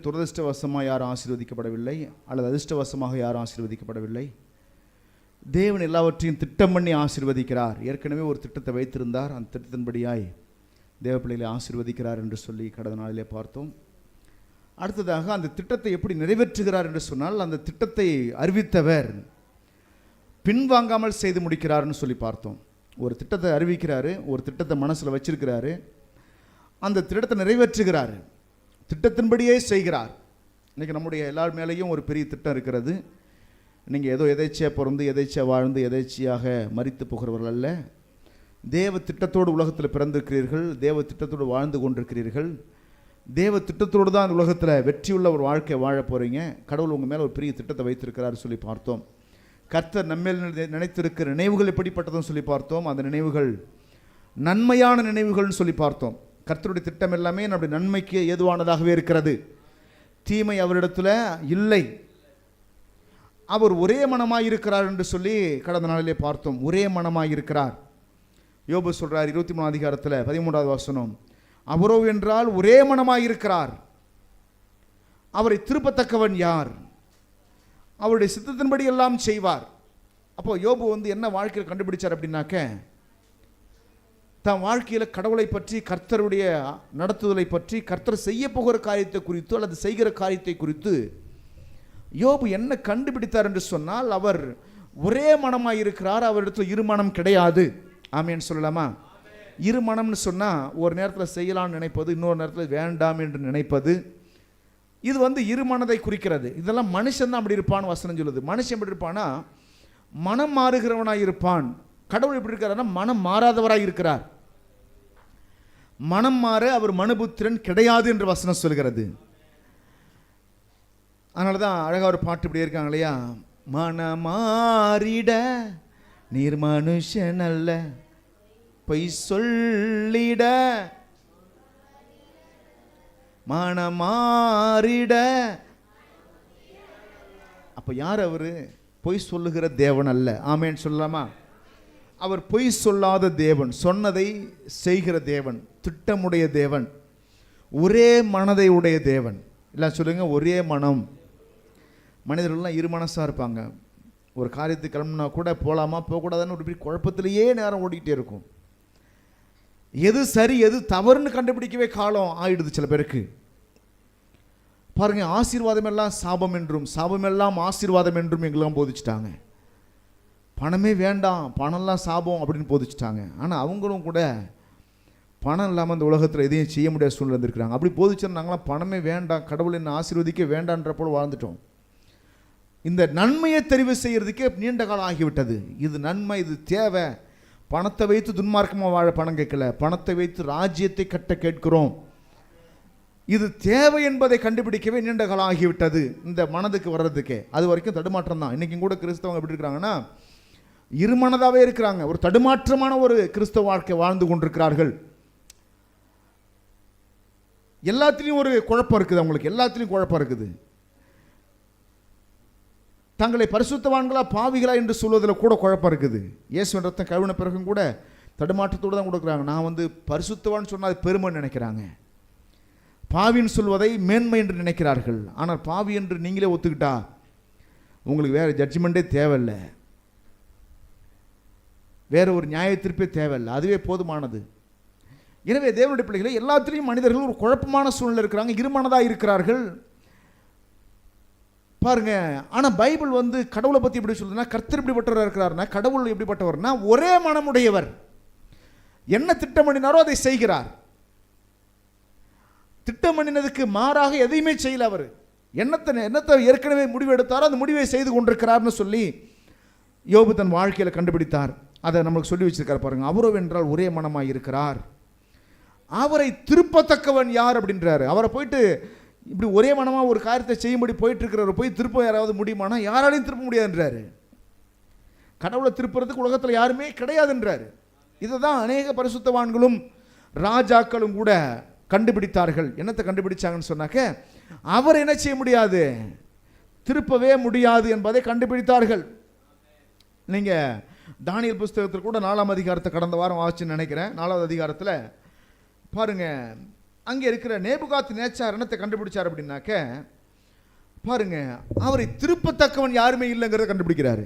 துரதிர்ஷ்டவசமாக யாரும் ஆசீர்வதிக்கப்படவில்லை, அல்லது அதிர்ஷ்டவசமாக யாரும் ஆசீர்வதிக்கப்படவில்லை. தேவன் எல்லாவற்றையும் திட்டம் பண்ணி ஆசீர்வதிக்கிறார். ஏற்கனவே ஒரு திட்டத்தை வைத்திருந்தார், அந்த திட்டத்தின்படியாய் தேவ பிள்ளைகளை ஆசீர்வதிக்கிறார் என்று சொல்லி கடந்த நாளிலே பார்த்தோம். அடுத்ததாக அந்த திட்டத்தை எப்படி நிறைவேற்றுகிறார் என்று சொன்னால், அந்த திட்டத்தை அறிவித்தவர் பின்வாங்காமல் செய்து முடிக்கிறார்னு சொல்லி பார்த்தோம். ஒரு திட்டத்தை அறிவிக்கிறாரு, ஒரு திட்டத்தை மனசில் வச்சிருக்கிறாரு, அந்த திட்டத்தை நிறைவேற்றுகிறார், திட்டத்தின்படியே செய்கிறார். இன்றைக்கி நம்முடைய எல்லார் மேலேயும் ஒரு பெரிய திட்டம் இருக்கிறது. நீங்கள் ஏதோ எதேச்சியாக பிறந்து எதேச்சியாக வாழ்ந்து எதேச்சியாக மரித்து போகிறவர்கள் அல்ல. தேவ திட்டத்தோடு உலகத்தில் பிறந்திருக்கிறீர்கள், தேவ திட்டத்தோடு வாழ்ந்து கொண்டிருக்கிறீர்கள். தேவ திட்டத்தோடு தான் அந்த உலகத்தில் வெற்றியுள்ள ஒரு வாழ்க்கை வாழ போகிறீங்க. கடவுள் உங்கள் மேலே ஒரு பெரிய திட்டத்தை வைத்திருக்கிறார் சொல்லி பார்த்தோம். கர்த்தர் நம்மேல் நினைத்திருக்கிற நினைவுகள் எப்படிப்பட்டதுன்னு சொல்லி பார்த்தோம். அந்த நினைவுகள் நன்மையான நினைவுகள்னு சொல்லி பார்த்தோம். கர்த்தருடைய திட்டம் எல்லாமே நம்முடைய நன்மைக்கு ஏதுவானதாகவே இருக்கிறது. தீமை அவரிடத்தில் இல்லை. அவர் ஒரே மனமாய் இருக்கிறார் என்று சொல்லி கடந்த நாளிலே பார்த்தோம். ஒரே மனமாய் இருக்கிறார். யோபு சொல்றார் 23 அதிகாரத்தில் 13வது வசனம், அவரோ என்றால் ஒரே மனமாய் இருக்கிறார், அவரை திருப்பத்தக்கவன் யார், அவருடைய சித்தத்தின்படி எல்லாம் செய்வார். அப்போ யோபு என்ன வாழ்க்கையில் கண்டுபிடிச்சார் அப்படின்னாக்க, தன் வாழ்க்கையில் கடவுளை பற்றி, கர்த்தருடைய நடத்துதலை பற்றி, கர்த்தர் செய்ய போகிற காரியத்தை குறித்து அல்லது செய்கிற காரியத்தை குறித்து யோபு என்ன கண்டுபிடித்தார் என்று சொன்னால், அவர் ஒரே மனமாய் இருக்கிறார், அவரிடத்தில் இருமனம் கிடையாது. ஆமேன்னு சொல்லலாமா? இருமனம்னு சொன்னால் ஒரு நேரத்தில் செய்யலாம்னு நினைப்பது, இன்னொரு நேரத்தில் வேண்டாம் என்று நினைப்பது, இது இருமனதை குறிக்கிறது. இதெல்லாம் மனுஷன் தான் அப்படி இருப்பான்னு வசனம் சொல்லுது. மனுஷன் எப்படி இருப்பான்னா மனம் மாறுகிறவனாய் இருப்பான். கடவுள் எப்படி இருக்கிறார்னா மனம் மாறாதவராய் இருக்கிறார். மனம் மாற அவர் மனுபுத்திரன் கிடையாது என்று வசனம் சொல்கிறது. அதனால தான் அழகாக ஒரு பாட்டு இப்படி இருக்காங்க இல்லையா, மனமாறிட நீர் மனுஷன் அல்ல, பொய் சொல்லிட மனமாறிட. அப்ப யார் அவரு? பொய் சொல்லுகிற தேவன் அல்ல. ஆமேன்னு சொல்லலாமா? அவர் பொய் சொல்லாத தேவன், சொன்னதை செய்கிற தேவன், திட்டமுடைய தேவன், ஒரே மனதை உடைய தேவன். இல்லை சொல்லுங்க, ஒரே மனம். மனிதர்கள்லாம் இரு மனசாக இருப்பாங்க. ஒரு காரியத்துக்கு கிளம்புனா கூட போகலாமா போகக்கூடாதுன்னு ஒரு பெரிய குழப்பத்திலேயே நேரம் ஓடிக்கிட்டே இருக்கும். எது சரி எது தவறுன்னு கண்டுபிடிக்கவே காலம் ஆயிடுது சில பேருக்கு. பாருங்க, ஆசீர்வாதம் எல்லாம் சாபம் என்றும் சாபம் எல்லாம் ஆசீர்வாதம் என்றும் எங்கெல்லாம் போதிச்சிட்டாங்க. பணமே வேண்டாம், பணம்லாம் சாபம் அப்படின்னு போதிச்சிட்டாங்க. ஆனால் அவங்களும் கூட பணம் இல்லாமல் இந்த உலகத்தில் எதையும் செய்ய முடியாத சூழ்நிலை இருந்திருக்கிறாங்க. அப்படி போதிச்சோன்னா நாங்களாம் பணமே வேண்டாம், கடவுள் என்ன ஆசீர்வதிக்க வேண்டான்ற போல் வாழ்ந்துட்டோம். இந்த நன்மையை தெரிவு செய்யறதுக்கே நீண்ட காலம் ஆகிவிட்டது. இது நன்மை, இது தேவை. பணத்தை வைத்து துன்மார்க்கமாக வாழ பணம் கேட்கல, பணத்தை வைத்து ராஜ்யத்தை கட்ட கேட்கிறோம். இது தேவை என்பதை கண்டுபிடிக்கவே நீண்ட காலம் ஆகிவிட்டது இந்த மனதுக்கு வர்றதுக்கே. அது வரைக்கும் தடுமாற்றம் தான். இன்றைக்கும் கூட கிறிஸ்தவங்க எப்படி இருக்கிறாங்கன்னா இருமனதாகவே இருக்கிறாங்க. ஒரு தடுமாற்றமான ஒரு கிறிஸ்தவ வாழ்க்கை வாழ்ந்து கொண்டிருக்கிறார்கள். எல்லாத்திலையும் ஒரு குழப்பம் இருக்குது அவங்களுக்கு, எல்லாத்திலையும் குழப்பம் இருக்குது. தங்களை பரிசுத்தவான்களா பாவிகளா என்று சொல்வதில் கூட குழப்பம் இருக்குது. இயேசுவின் ரத்தம் கழுவின பிறகும் கூட தடுமாற்றத்தோடு தான் கொடுக்குறாங்க. நான் பரிசுத்தவான் சொன்னால் அது பெருமைன்னு நினைக்கிறாங்க. பாவின்னு சொல்வதை மேன்மை என்று நினைக்கிறார்கள். ஆனால் பாவி என்று நீங்களே ஒத்துக்கிட்டா உங்களுக்கு வேறு ஜட்ஜ்மெண்ட்டே தேவையில்லை, வேற ஒரு நியாய தீர்ப்பே தேவையில்லை, அதுவே போதுமானது. எனவே தேவனுடைய பிள்ளைகளை எல்லாத்திலையும் மனிதர்கள் ஒரு குழப்பமான சூழ்நிலை இருக்கிறாங்க, இருமனதாக இருக்கிறார்கள். பாருங்க, ஆனால் பைபிள் கடவுளை பற்றி எப்படி சொல்லுதுன்னா, கர்த்தர் எப்படிப்பட்டவர் இருக்கிறார்னா, கடவுள் எப்படிப்பட்டவர்னா ஒரே மனமுடையவர். என்ன திட்டம் பண்ணினாரோ அதை செய்கிறார். திட்டம் பண்ணினதுக்கு மாறாக எதையுமே செய்யல. அவர் என்னத்தை ஏற்கனவே முடிவு எடுத்தாரோ அந்த முடிவை செய்து கொண்டிருக்கிறார்னு சொல்லி யோபு தன் வாழ்க்கையில் கண்டுபிடித்தார். அதை நமக்கு சொல்லி வச்சிருக்கார் பாருங்க. அவரோ என்றால் ஒரே மனமாய் இருக்கிறார், அவரை திருப்பத்தக்கவன் யார் அப்படின்றாரு. அவரை போயிட்டு இப்படி ஒரே மனமாக ஒரு காரியத்தை செய்யும்படி போயிட்டு இருக்கிறவர் போய் திருப்ப யாராவது முடியுமானா யாராலையும் திருப்ப முடியாதுன்றாரு. கடவுளை திருப்புறதுக்கு உலகத்தில் யாருமே கிடையாதுன்றாரு. இதை தான் அநேக பரிசுத்தவான்களும் ராஜாக்களும் கூட கண்டுபிடித்தார்கள். என்னத்தை கண்டுபிடிச்சாங்கன்னு சொன்னாக்க, அவர் என்ன செய்ய முடியாது, திருப்பவே முடியாது என்பதை கண்டுபிடித்தார்கள். நீங்கள் தானியேல் புஸ்தகத்தில் கூட 4ஆம் அதிகாரத்தை கடந்த வாரம் வாசிச்சுன்னு நினைக்கிறேன். 4வது அதிகாரத்தில் பாருங்க, அங்கே இருக்கிற நேபுகாத் நேச்சார் என்னத்தை கண்டுபிடிச்சார் அப்படின்னாக்க, பாருங்க, அவரை திருப்பத்தக்கவன் யாருமே இல்லைங்கிறத கண்டுபிடிக்கிறாரு.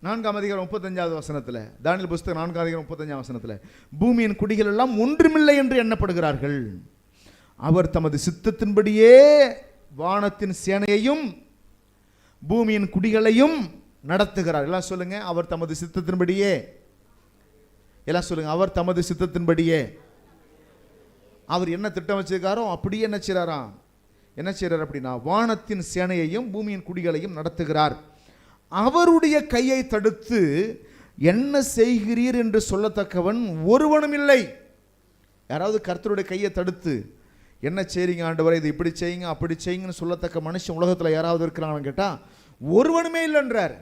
4:35 தானியேல் புஸ்தகம் 4:35 பூமியின் குடிகள் எல்லாம் ஒன்றுமில்லை என்று எண்ணப்படுகிறார்கள். அவர் தமது சித்தத்தின்படியே வானத்தின் சேனையையும் பூமியின் குடிகளையும் நடத்துகிறார். எல்லாம் சொல்லுங்க, அவர் தமது சித்தத்தின்படியே. எல்லாம் சொல்லுங்க, அவர் தமது சித்தத்தின்படியே. அவர் என்ன திட்டம் வச்சிருக்காரோ அப்படியே என்ன செய்றார் அப்படின்னா, வானத்தின் சேனையையும் பூமியின் குடிகளையும் நடத்துகிறார். அவருடைய கையை தடுத்து என்ன செய்கிறீர் என்று சொல்லத்தக்கவன் ஒருவனும் இல்லை. யாராவது கர்த்தருடைய கையை தடுத்து என்ன செய்றீங்க ஆண்டவரே, இது இப்படி செய்யுங்க அப்படி செய்யுங்கன்னு சொல்லத்தக்க மனுஷன் உலகத்தில் யாராவது இருக்கிறாங்கன்னு கேட்டால் ஒருவனுமே இல்லைன்றார்.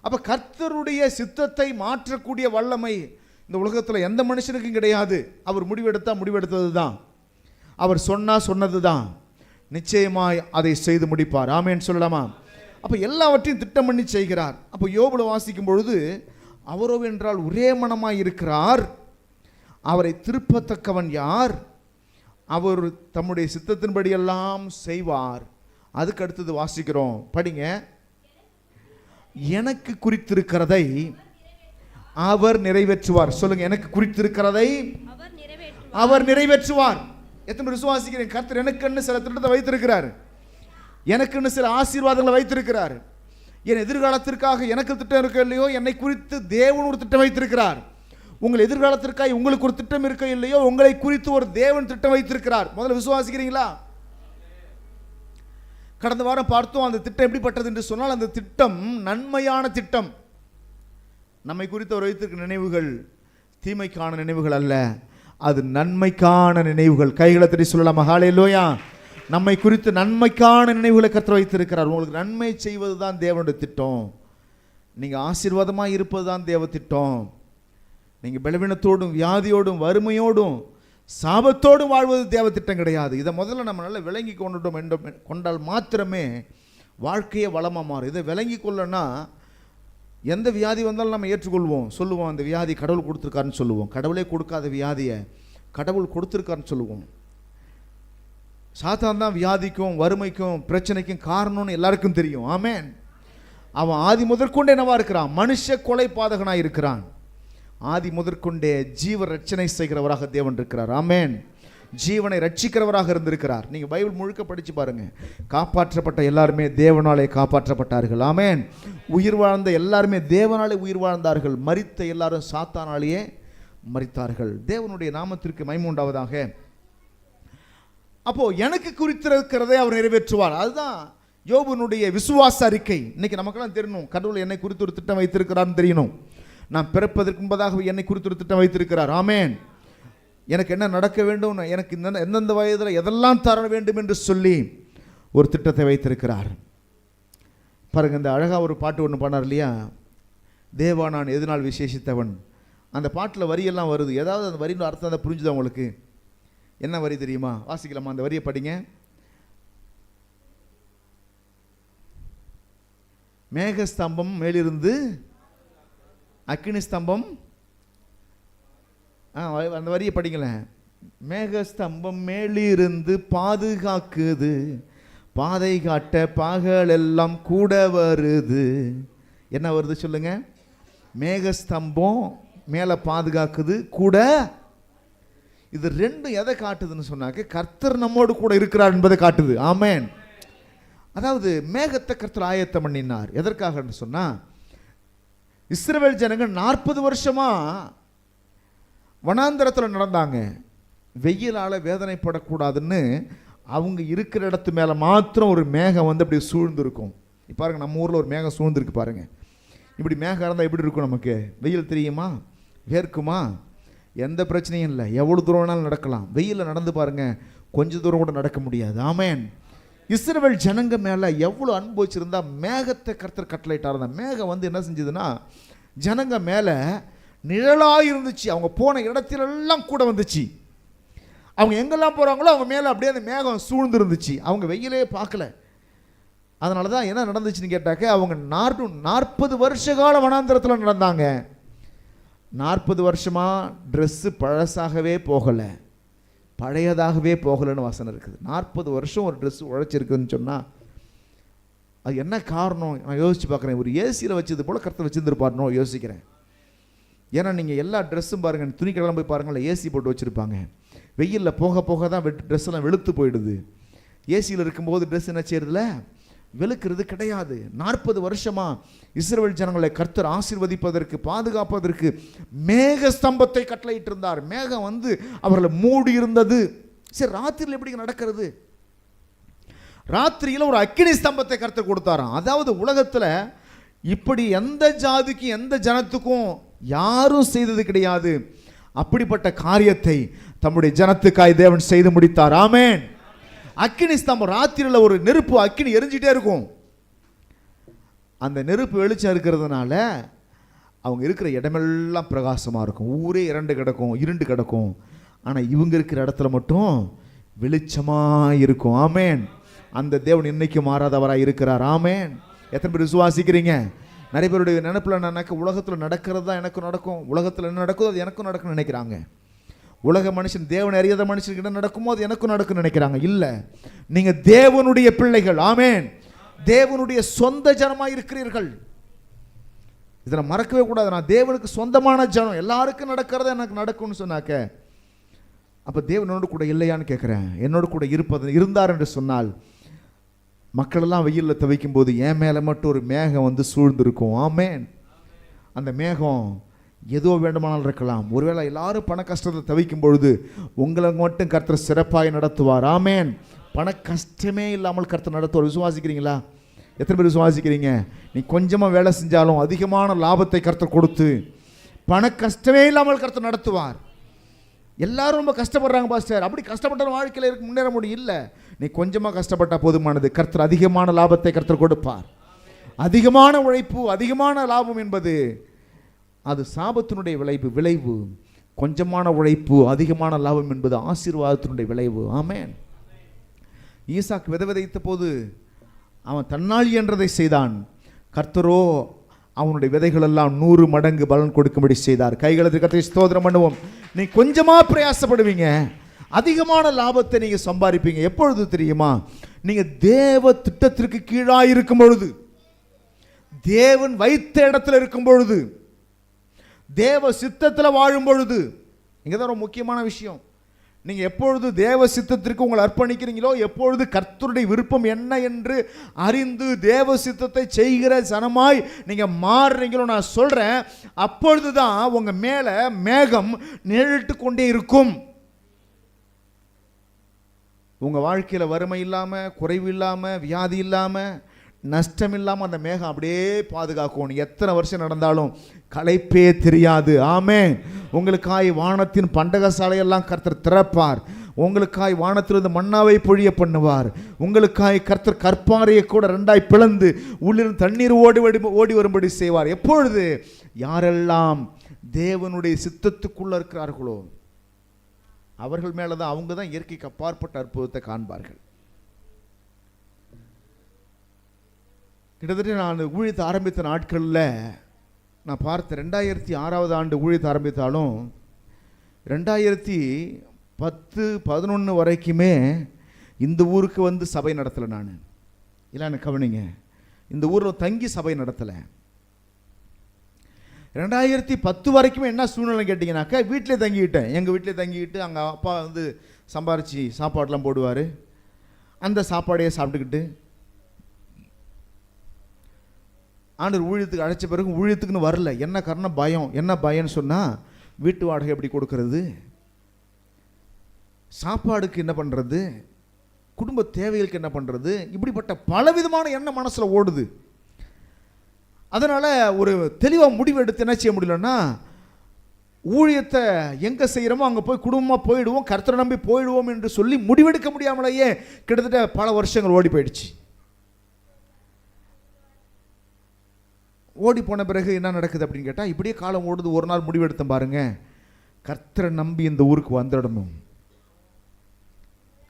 அப்ப கர்த்தருடைய சித்தத்தை மாற்றக்கூடிய வல்லமை இந்த உலகத்தில் எந்த மனுஷனுக்கும் கிடையாது. அவர் முடிவெடுத்தா முடிவெடுத்தது தான், அவர் சொன்னது தான், நிச்சயமாய் அதை செய்து முடிப்பார். ஆமென் சொல்லலாமா? அப்போ எல்லாவற்றையும் திட்டம் பண்ணி செய்கிறார். அப்போ யோபுல வாசிக்கும் பொழுது, அவரோ என்றால் ஒரே மனமாய் இருக்கிறார், அவரை திருப்பத்தக்கவன் யார், அவர் தம்முடைய சித்தத்தின்படி எல்லாம் செய்வார். அதுக்கு அடுத்தது வாசிக்கிறோம், படிங்க. எனக்கு குறித்திருக்கிறதை அவர் நிறைவேற்றுவார். சொல்லுங்க, எனக்கு குறித்திருக்கிறதை அவர் நிறைவேற்றுவார். எத்தனை விசுவாசிக்கிறேன்? கர்த்தர் எனக்குன்னு சில திட்டத்தை வைத்திருக்கிறார், எனக்குன்னு சில ஆசீர்வாதங்களை வைத்திருக்கிறார். என் எதிர்காலத்திற்காக எனக்கு திட்டம் இருக்க இல்லையோ, என்னை குறித்து தேவன் ஒரு திட்டம் வைத்திருக்கிறார். உங்கள் எதிர்காலத்திற்காக உங்களுக்கு ஒரு திட்டம் இருக்க இல்லையோ, உங்களை குறித்து ஒரு தேவன் திட்டம் வைத்திருக்கிறார். முதல்ல விசுவாசிக்கிறீங்களா? கடந்த வாரம் பார்த்தோம் அந்த திட்டம் எப்படிப்பட்டது என்று சொன்னால், அந்த திட்டம் நன்மையான திட்டம். நம்மை குறித்து அவர் வைத்திருக்கிற நினைவுகள் தீமைக்கான நினைவுகள் அல்ல, அது நன்மைக்கான நினைவுகள். கைகளை தட்டி சொல்லலாம் ஹல்லேலூயா. நம்மை குறித்து நன்மைக்கான நினைவுகளை கர்த்தர் வைத்திருக்கிறார். உங்களுக்கு நன்மை செய்வது தான் தேவனுடைய திட்டம். நீங்கள் ஆசீர்வாதமாக இருப்பது தான் தேவ திட்டம். நீங்கள் பலவீனத்தோடும் வியாதியோடும் வறுமையோடும் சாபத்தோடும் வாழ்வது தேவ திட்டம் கிடையாது. இதை முதல்ல நம்ம நல்லா விளங்கி கொண்டால் மாத்திரமே வாழ்க்கையை வளமாக மாறும். இதை விளங்கி கொள்ளனா எந்த வியாதி வந்தாலும் நம்ம ஏற்றுக்கொள்வோம், சொல்லுவோம் அந்த வியாதி கடவுள் கொடுத்துருக்காருன்னு சொல்லுவோம். கடவுளே கொடுக்காத வியாதியை கடவுள் கொடுத்துருக்காருன்னு சொல்லுவோம். சாத்தான் தான் வியாதிக்கும் வறுமைக்கும் பிரச்சனைக்கும் காரணம்னு எல்லாருக்கும் தெரியும். ஆமென். அவன் ஆதி முதற்கொண்டே என்னவா இருக்கிறான்? மனுஷ கொலை பாதகனாக இருக்கிறான். ஆதி முதற்கொண்டே ஜீவ ரட்சனை செய்கிறவராக தேவன் இருக்கிறார். ஆமென். ஜீவனை ரட்சிக்கிறவராக இருந்திருக்கிறார். நீங்க பைபிள் முழுக்க படிச்சு பாருங்க, காப்பாற்றப்பட்ட எல்லாருமே தேவனாலே காப்பாற்றப்பட்டார்கள். ஆமென். உயிர் வாழ்ந்த எல்லாருமே தேவனாலே உயிர் வாழ்ந்தார்கள். மரித்த எல்லாரும் சாத்தானாலேயே மரித்தார்கள். தேவனுடைய நாமத்திற்கு மகிமை உண்டாவதாக. அப்போ எனக்கு குறித்திருக்கிறதை அவர் நிறைவேற்றுவார். அதுதான் யோபுனுடைய விசுவாச அறிக்கை. இன்னைக்கு நமக்கெல்லாம் தெரியணும், கடவுள் என்னை குறித்து ஒரு திட்டம் வைத்திருக்கிறார்னு தெரியணும். நான் பிறப்பதற்கு முன்பதாக என்னை குறித்து ஒரு திட்டம் வைத்திருக்கிறார். ஆமென். எனக்கு என்ன நடக்க வேண்டும், எனக்கு எந்தெந்த வயதில் எதெல்லாம் தர வேண்டும் என்று சொல்லி ஒரு திட்டத்தை வைத்திருக்கிறார். பாருங்க, இந்த அழகாக ஒரு பாட்டு ஒன்று பாடினார் இல்லையா, தேவா நான் எதனால் விசேஷித்தவன். அந்த பாட்டில் வரியெல்லாம் வருது. ஏதாவது அந்த வரியின் அர்த்தம் அதை புரிஞ்சுதா உங்களுக்கு? என்ன வரி தெரியுமா? வாசிக்கலாமா? அந்த வரியை படிங்க. மேகஸ்தம்பம் மேலிருந்து அக்கினி ஸ்தம்பம், அந்த வரியை படிங்களேன். மேகஸ்தம்பம் மேலிருந்து பாதுகாக்குது, பாதை காட்ட பகலெல்லாம் கூட வருது. என்ன வருது சொல்லுங்க? மேகஸ்தம்பம் மேலே பாதுகாக்குது, கூட. இது ரெண்டும் எதை காட்டுதுன்னு சொன்னாக்க, கர்த்தர் நம்மோடு கூட இருக்கிறார் என்பதை காட்டுது. ஆமென். அதாவது மேகத்தை கர்த்தர் ஆயத்தம் பண்ணினார். எதற்காக சொன்னா, இஸ்ரவேல் ஜனங்க 40 வருஷமா வனாந்தரத்தில் நடந்தாங்க. வெயிலால் வேதனைப்படக்கூடாதுன்னு அவங்க இருக்கிற இடத்து மேலே மாத்திரம் ஒரு மேகம் வந்து அப்படி சூழ்ந்துருக்கும். இப்போ பாருங்க, நம்ம ஊரில் ஒரு மேகம் சூழ்ந்துருக்கு பாருங்க. இப்படி மேகம் இருந்தால் எப்படி இருக்கும்? நமக்கு வெயில் தெரியுமா? வேர்க்குமா? எந்த பிரச்சனையும் இல்லை, எவ்வளோ தூரம் வேணாலும் நடக்கலாம். வெயிலில் நடந்து பாருங்க, கொஞ்சம் தூரம் கூட நடக்க முடியாது. ஆமென். இஸ்ரவேல் ஜனங்க மேலே எவ்வளோ அன்பு வச்சிருந்தா மேகத்தை கர்த்தர் கட்டளையிட்டார். அந்த மேகம் வந்து என்ன செஞ்சதுன்னா, ஜனங்க மேலே நிழலாக இருந்துச்சு. அவங்க போன இடத்திலெல்லாம் கூட வந்துச்சு. அவங்க எங்கெல்லாம் போகிறாங்களோ அவங்க மேலே அப்படியே அந்த மேகம் சூழ்ந்து இருந்துச்சு. அவங்க வெயிலே பார்க்கல. அதனால தான் என்ன நடந்துச்சுன்னு கேட்டாக்க, அவங்க 40 வருஷ கால வனாந்தரத்தில் நடந்தாங்க. 40 வருஷமாக ட்ரெஸ்ஸு பழசாகவே போகலை, பழையதாகவே போகலைன்னு வசனம் இருக்குது. 40 வருஷம் ஒரு ட்ரெஸ் உழைச்சிருக்குதுன்னு சொன்னால் அது என்ன காரணம்? நான் யோசித்து பார்க்குறேன். ஒரு ஏசியில் வச்சது போல் கர்த்தர் வச்சுருந்துருப்பாருனோ யோசிக்கிறேன். ஏன்னா நீங்கள் எல்லா ட்ரெஸ்ஸும் பாருங்கள், துணி கடைலாம் போய் பாருங்கள், ஏசி போட்டு வச்சுருப்பாங்க. வெயிலில் போக போக தான் ட்ரெஸ்ஸெல்லாம் வெளுத்து போயிடுது. ஏசியில் இருக்கும்போது ட்ரெஸ் என்ன செய்யறதுல வெளுக்கிறது கிடையாது. 40 வருஷமாக இஸ்ரவேல் ஜனங்களை கர்த்தர் ஆசீர்வதிப்பதற்கு, பாதுகாப்பதற்கு மேக ஸ்தம்பத்தை கட்டளையிட்டு இருந்தார். மேகம் வந்து அவர்களை மூடி இருந்தது. சரி, ராத்திரியில் எப்படி நடக்கிறது? ராத்திரியில் ஒரு அக்கினி ஸ்தம்பத்தை கர்த்தர் கொடுத்தாராம். அதாவது உலகத்தில் இப்படி எந்த ஜாதிக்கு எந்த ஜனத்துக்கும் யாரும் செய்தது கிடையாது. அப்படிப்பட்ட காரியத்தை தம்முடைய ஜனத்துக்காய் தேவன் செய்து முடித்தார். ஆமென். அக்கினி ஸ்தம்பம், ராத்திரியில் ஒரு நெருப்பு அக்கினி எரிஞ்சிட்டே இருக்கும். அந்த நெருப்பு வெளிச்சம் இருக்கிறதுனால அவங்க இருக்கிற இடமெல்லாம் பிரகாசமாக இருக்கும். ஊரே இருண்டு கிடக்கும். ஆனால் இவங்க இருக்கிற இடத்துல மட்டும் வெளிச்சமாக இருக்கும். ஆமென். அந்த தேவன் இன்னைக்கு மாறாதவராக இருக்கிறார். ஆமென். எத்தனை பேர் விசுவாசிக்கிறீங்க? நிறைய பேருடைய நினைப்பில் நினைக்க உலகத்தில் நடக்கிறது தான் எனக்கும் நடக்கும், உலகத்தில் என்ன நடக்குதோ அது எனக்கும் நடக்கும்னு நினைக்கிறாங்க. உலக மனுஷன், தேவனை அறியாத மனுஷனுக்கு என்ன நடக்குமோ அது எனக்கும் நடக்கும்னு நினைக்கிறாங்க. இல்லை, நீங்கள் தேவனுடைய பிள்ளைகள். ஆமென். தேவனுடைய சொந்த ஜனமாக இருக்கிறீர்கள். இதை மறக்கவே கூடாது. நான் தேவனுக்கு சொந்தமான ஜனம். எல்லாருக்கும் நடக்கிறத எனக்கு நடக்கும்னு சொன்னாக்க அப்போ தேவனோடு கூட இல்லையான்னு கேட்குறேன். என்னோடு கூட இருந்தார் என்று சொன்னால் மக்களெல்லாம் வெயிலில் துவைக்கும் போது என் மேலே மட்டும் ஒரு மேகம் வந்து சூழ்ந்திருக்கும். ஆமென். அந்த மேகம் ஏதோ வேண்டுமானாலும் இருக்கலாம். ஒருவேளை எல்லாரும் பண கஷ்டத்தை தவிக்கும் பொழுது உங்களை மட்டும் கர்த்தர் சிறப்பாக நடத்துவார். ஆமென். பண கஷ்டமே இல்லாமல் கர்த்தர் நடத்துவார். விசுவாசிக்கிறீங்களா? எத்தனை பேர் விசுவாசிக்கிறீங்க? நீ கொஞ்சமாக வேலை செஞ்சாலும் அதிகமான லாபத்தை கர்த்தர் கொடுத்து பண கஷ்டமே இல்லாமல் கர்த்தர் நடத்துவார். எல்லாரும் ரொம்ப கஷ்டப்படுறாங்க பாஸ்டர். அப்படி கஷ்டப்பட்ட வாழ்க்கையில் முன்னேற முடியும். இல்லை, நீ கொஞ்சமாக கஷ்டப்பட்டால் போதுமானது. கர்த்தர் அதிகமான லாபத்தை கர்த்தர் கொடுப்பார். அதிகமான உழைப்பு, அதிகமான லாபம் என்பது அது சாபத்தினுடைய விளைவு. கொஞ்சமான உழைப்பு, அதிகமான லாபம் என்பது ஆசீர்வாதத்தினுடைய விளைவு. ஆமென். ஈசாக்கு விதைத்த போது அவன் தன்னாளி என்றதை செய்தான். கர்த்தரோ அவனுடைய விதைகள் எல்லாம் 100 மடங்கு பலன் கொடுக்கும்படி செய்தார். கைகளது கர்த்தரை ஸ்தோத்திரம் பண்ணுவோம். நீ கொஞ்சமா பிரயாசப்படுவீங்க, அதிகமான லாபத்தை நீங்க சம்பாதிப்பீங்க. எப்பொழுது தெரியுமா? நீங்க தேவ திட்டத்திற்கு கீழாக இருக்கும் பொழுது, தேவன் வைத்த இடத்துல இருக்கும் பொழுது, தேவ சித்தத்தில் வாழும் பொழுது. இங்கதான் ஒரு முக்கியமான விஷயம். நீங்க எப்பொழுது தேவ சித்தத்திற்கு உங்களை அர்ப்பணிக்கிறீங்களோ, எப்பொழுது கர்த்தருடைய விருப்பம் என்ன என்று அறிந்து தேவ சித்தத்தை செய்கிற ஜனமாய் நீங்க மாறுறீங்களோ, நான் சொல்றேன், அப்பொழுதுதான் உங்க மேல மேகம் நிழலிட்டு கொண்டே இருக்கும். உங்க வாழ்க்கையில வறுமை இல்லாம, குறைவு இல்லாம, வியாதி இல்லாம, நஷ்டம் இல்லாமல் அந்த மேகம் அப்படியே பாதுகாக்கும். எத்தனை வருஷம் நடந்தாலும் களைப்பே தெரியாது. ஆமென். உங்களுக்காய் வானத்தின் பண்டக சாலையெல்லாம் கர்த்தர் திறப்பார். உங்களுக்காய் வானத்திலிருந்து மன்னாவை பொழிய பண்ணுவார். உங்களுக்காய் கர்த்தர் கற்பாறையை கூட 2ஆய் பிளந்து உள்ளிருந்து தண்ணீர் ஓடி வரும்படி செய்வார். எப்பொழுது? யாரெல்லாம் தேவனுடைய சித்தத்துக்குள்ள இருக்கிறார்களோ அவர்கள் மேலதான், அவங்க தான் இயற்கைக்கு அப்பாற்பட்ட அற்புதத்தை காண்பார்கள். கிட்டத்தட்ட நான் ஊழியத்தை ஆரம்பித்த நாட்களில் நான் பார்த்த 2006 ஆண்டு ஊழியத்தை ஆரம்பித்தாலும் 2010-11 வரைக்குமே இந்த ஊருக்கு வந்து சபை நடத்தலை. நான் இல்லை, எனக்கு கவனிங்க, இந்த ஊரில் தங்கி சபை நடத்தலை. 2010 வரைக்குமே என்ன சூழ்நிலை கேட்டிங்கனாக்கா, வீட்டிலே தங்கிக்கிட்டேன். எங்கள் வீட்டிலே தங்கிக்கிட்டு அங்கே அப்பா வந்து சம்பாரித்து சாப்பாடெலாம் போடுவார். அந்த சாப்பாடையே சாப்பிட்டுக்கிட்டு ஆண்டவர் ஊழியத்துக்கு அழைச்ச பிறகு ஊழியத்துக்குன்னு வரல. என்ன காரணம்? பயம். என்ன பயம்னு சொன்னால், வீட்டு வாடகை எப்படி கொடுக்கறது, சாப்பாடுக்கு என்ன பண்ணுறது, குடும்ப தேவைகளுக்கு என்ன பண்ணுறது, இப்படிப்பட்ட பலவிதமான எண்ணம் மனசில் ஓடுது. அதனால் ஒரு தெளிவாக முடிவு எடுத்து என்ன செய்ய முடியலன்னா, ஊழியத்தை எங்கே செய்கிறோமோ அங்கே போய் குடும்பமாக போயிடுவோம், கர்த்தரை நம்பி போயிடுவோம் என்று சொல்லி முடிவெடுக்க முடியாமலேயே கிட்டத்தட்ட பல வருஷங்கள் ஓடி போயிடுச்சு. ஓடி போன பிறகு என்ன நடக்குது அப்படின்னு கேட்டால், இப்படியே காலம் ஓடுது. ஒரு நாள் முடிவெடுத்தேன் பாருங்க, கர்த்தரை நம்பி இந்த ஊருக்கு வந்துடணும்,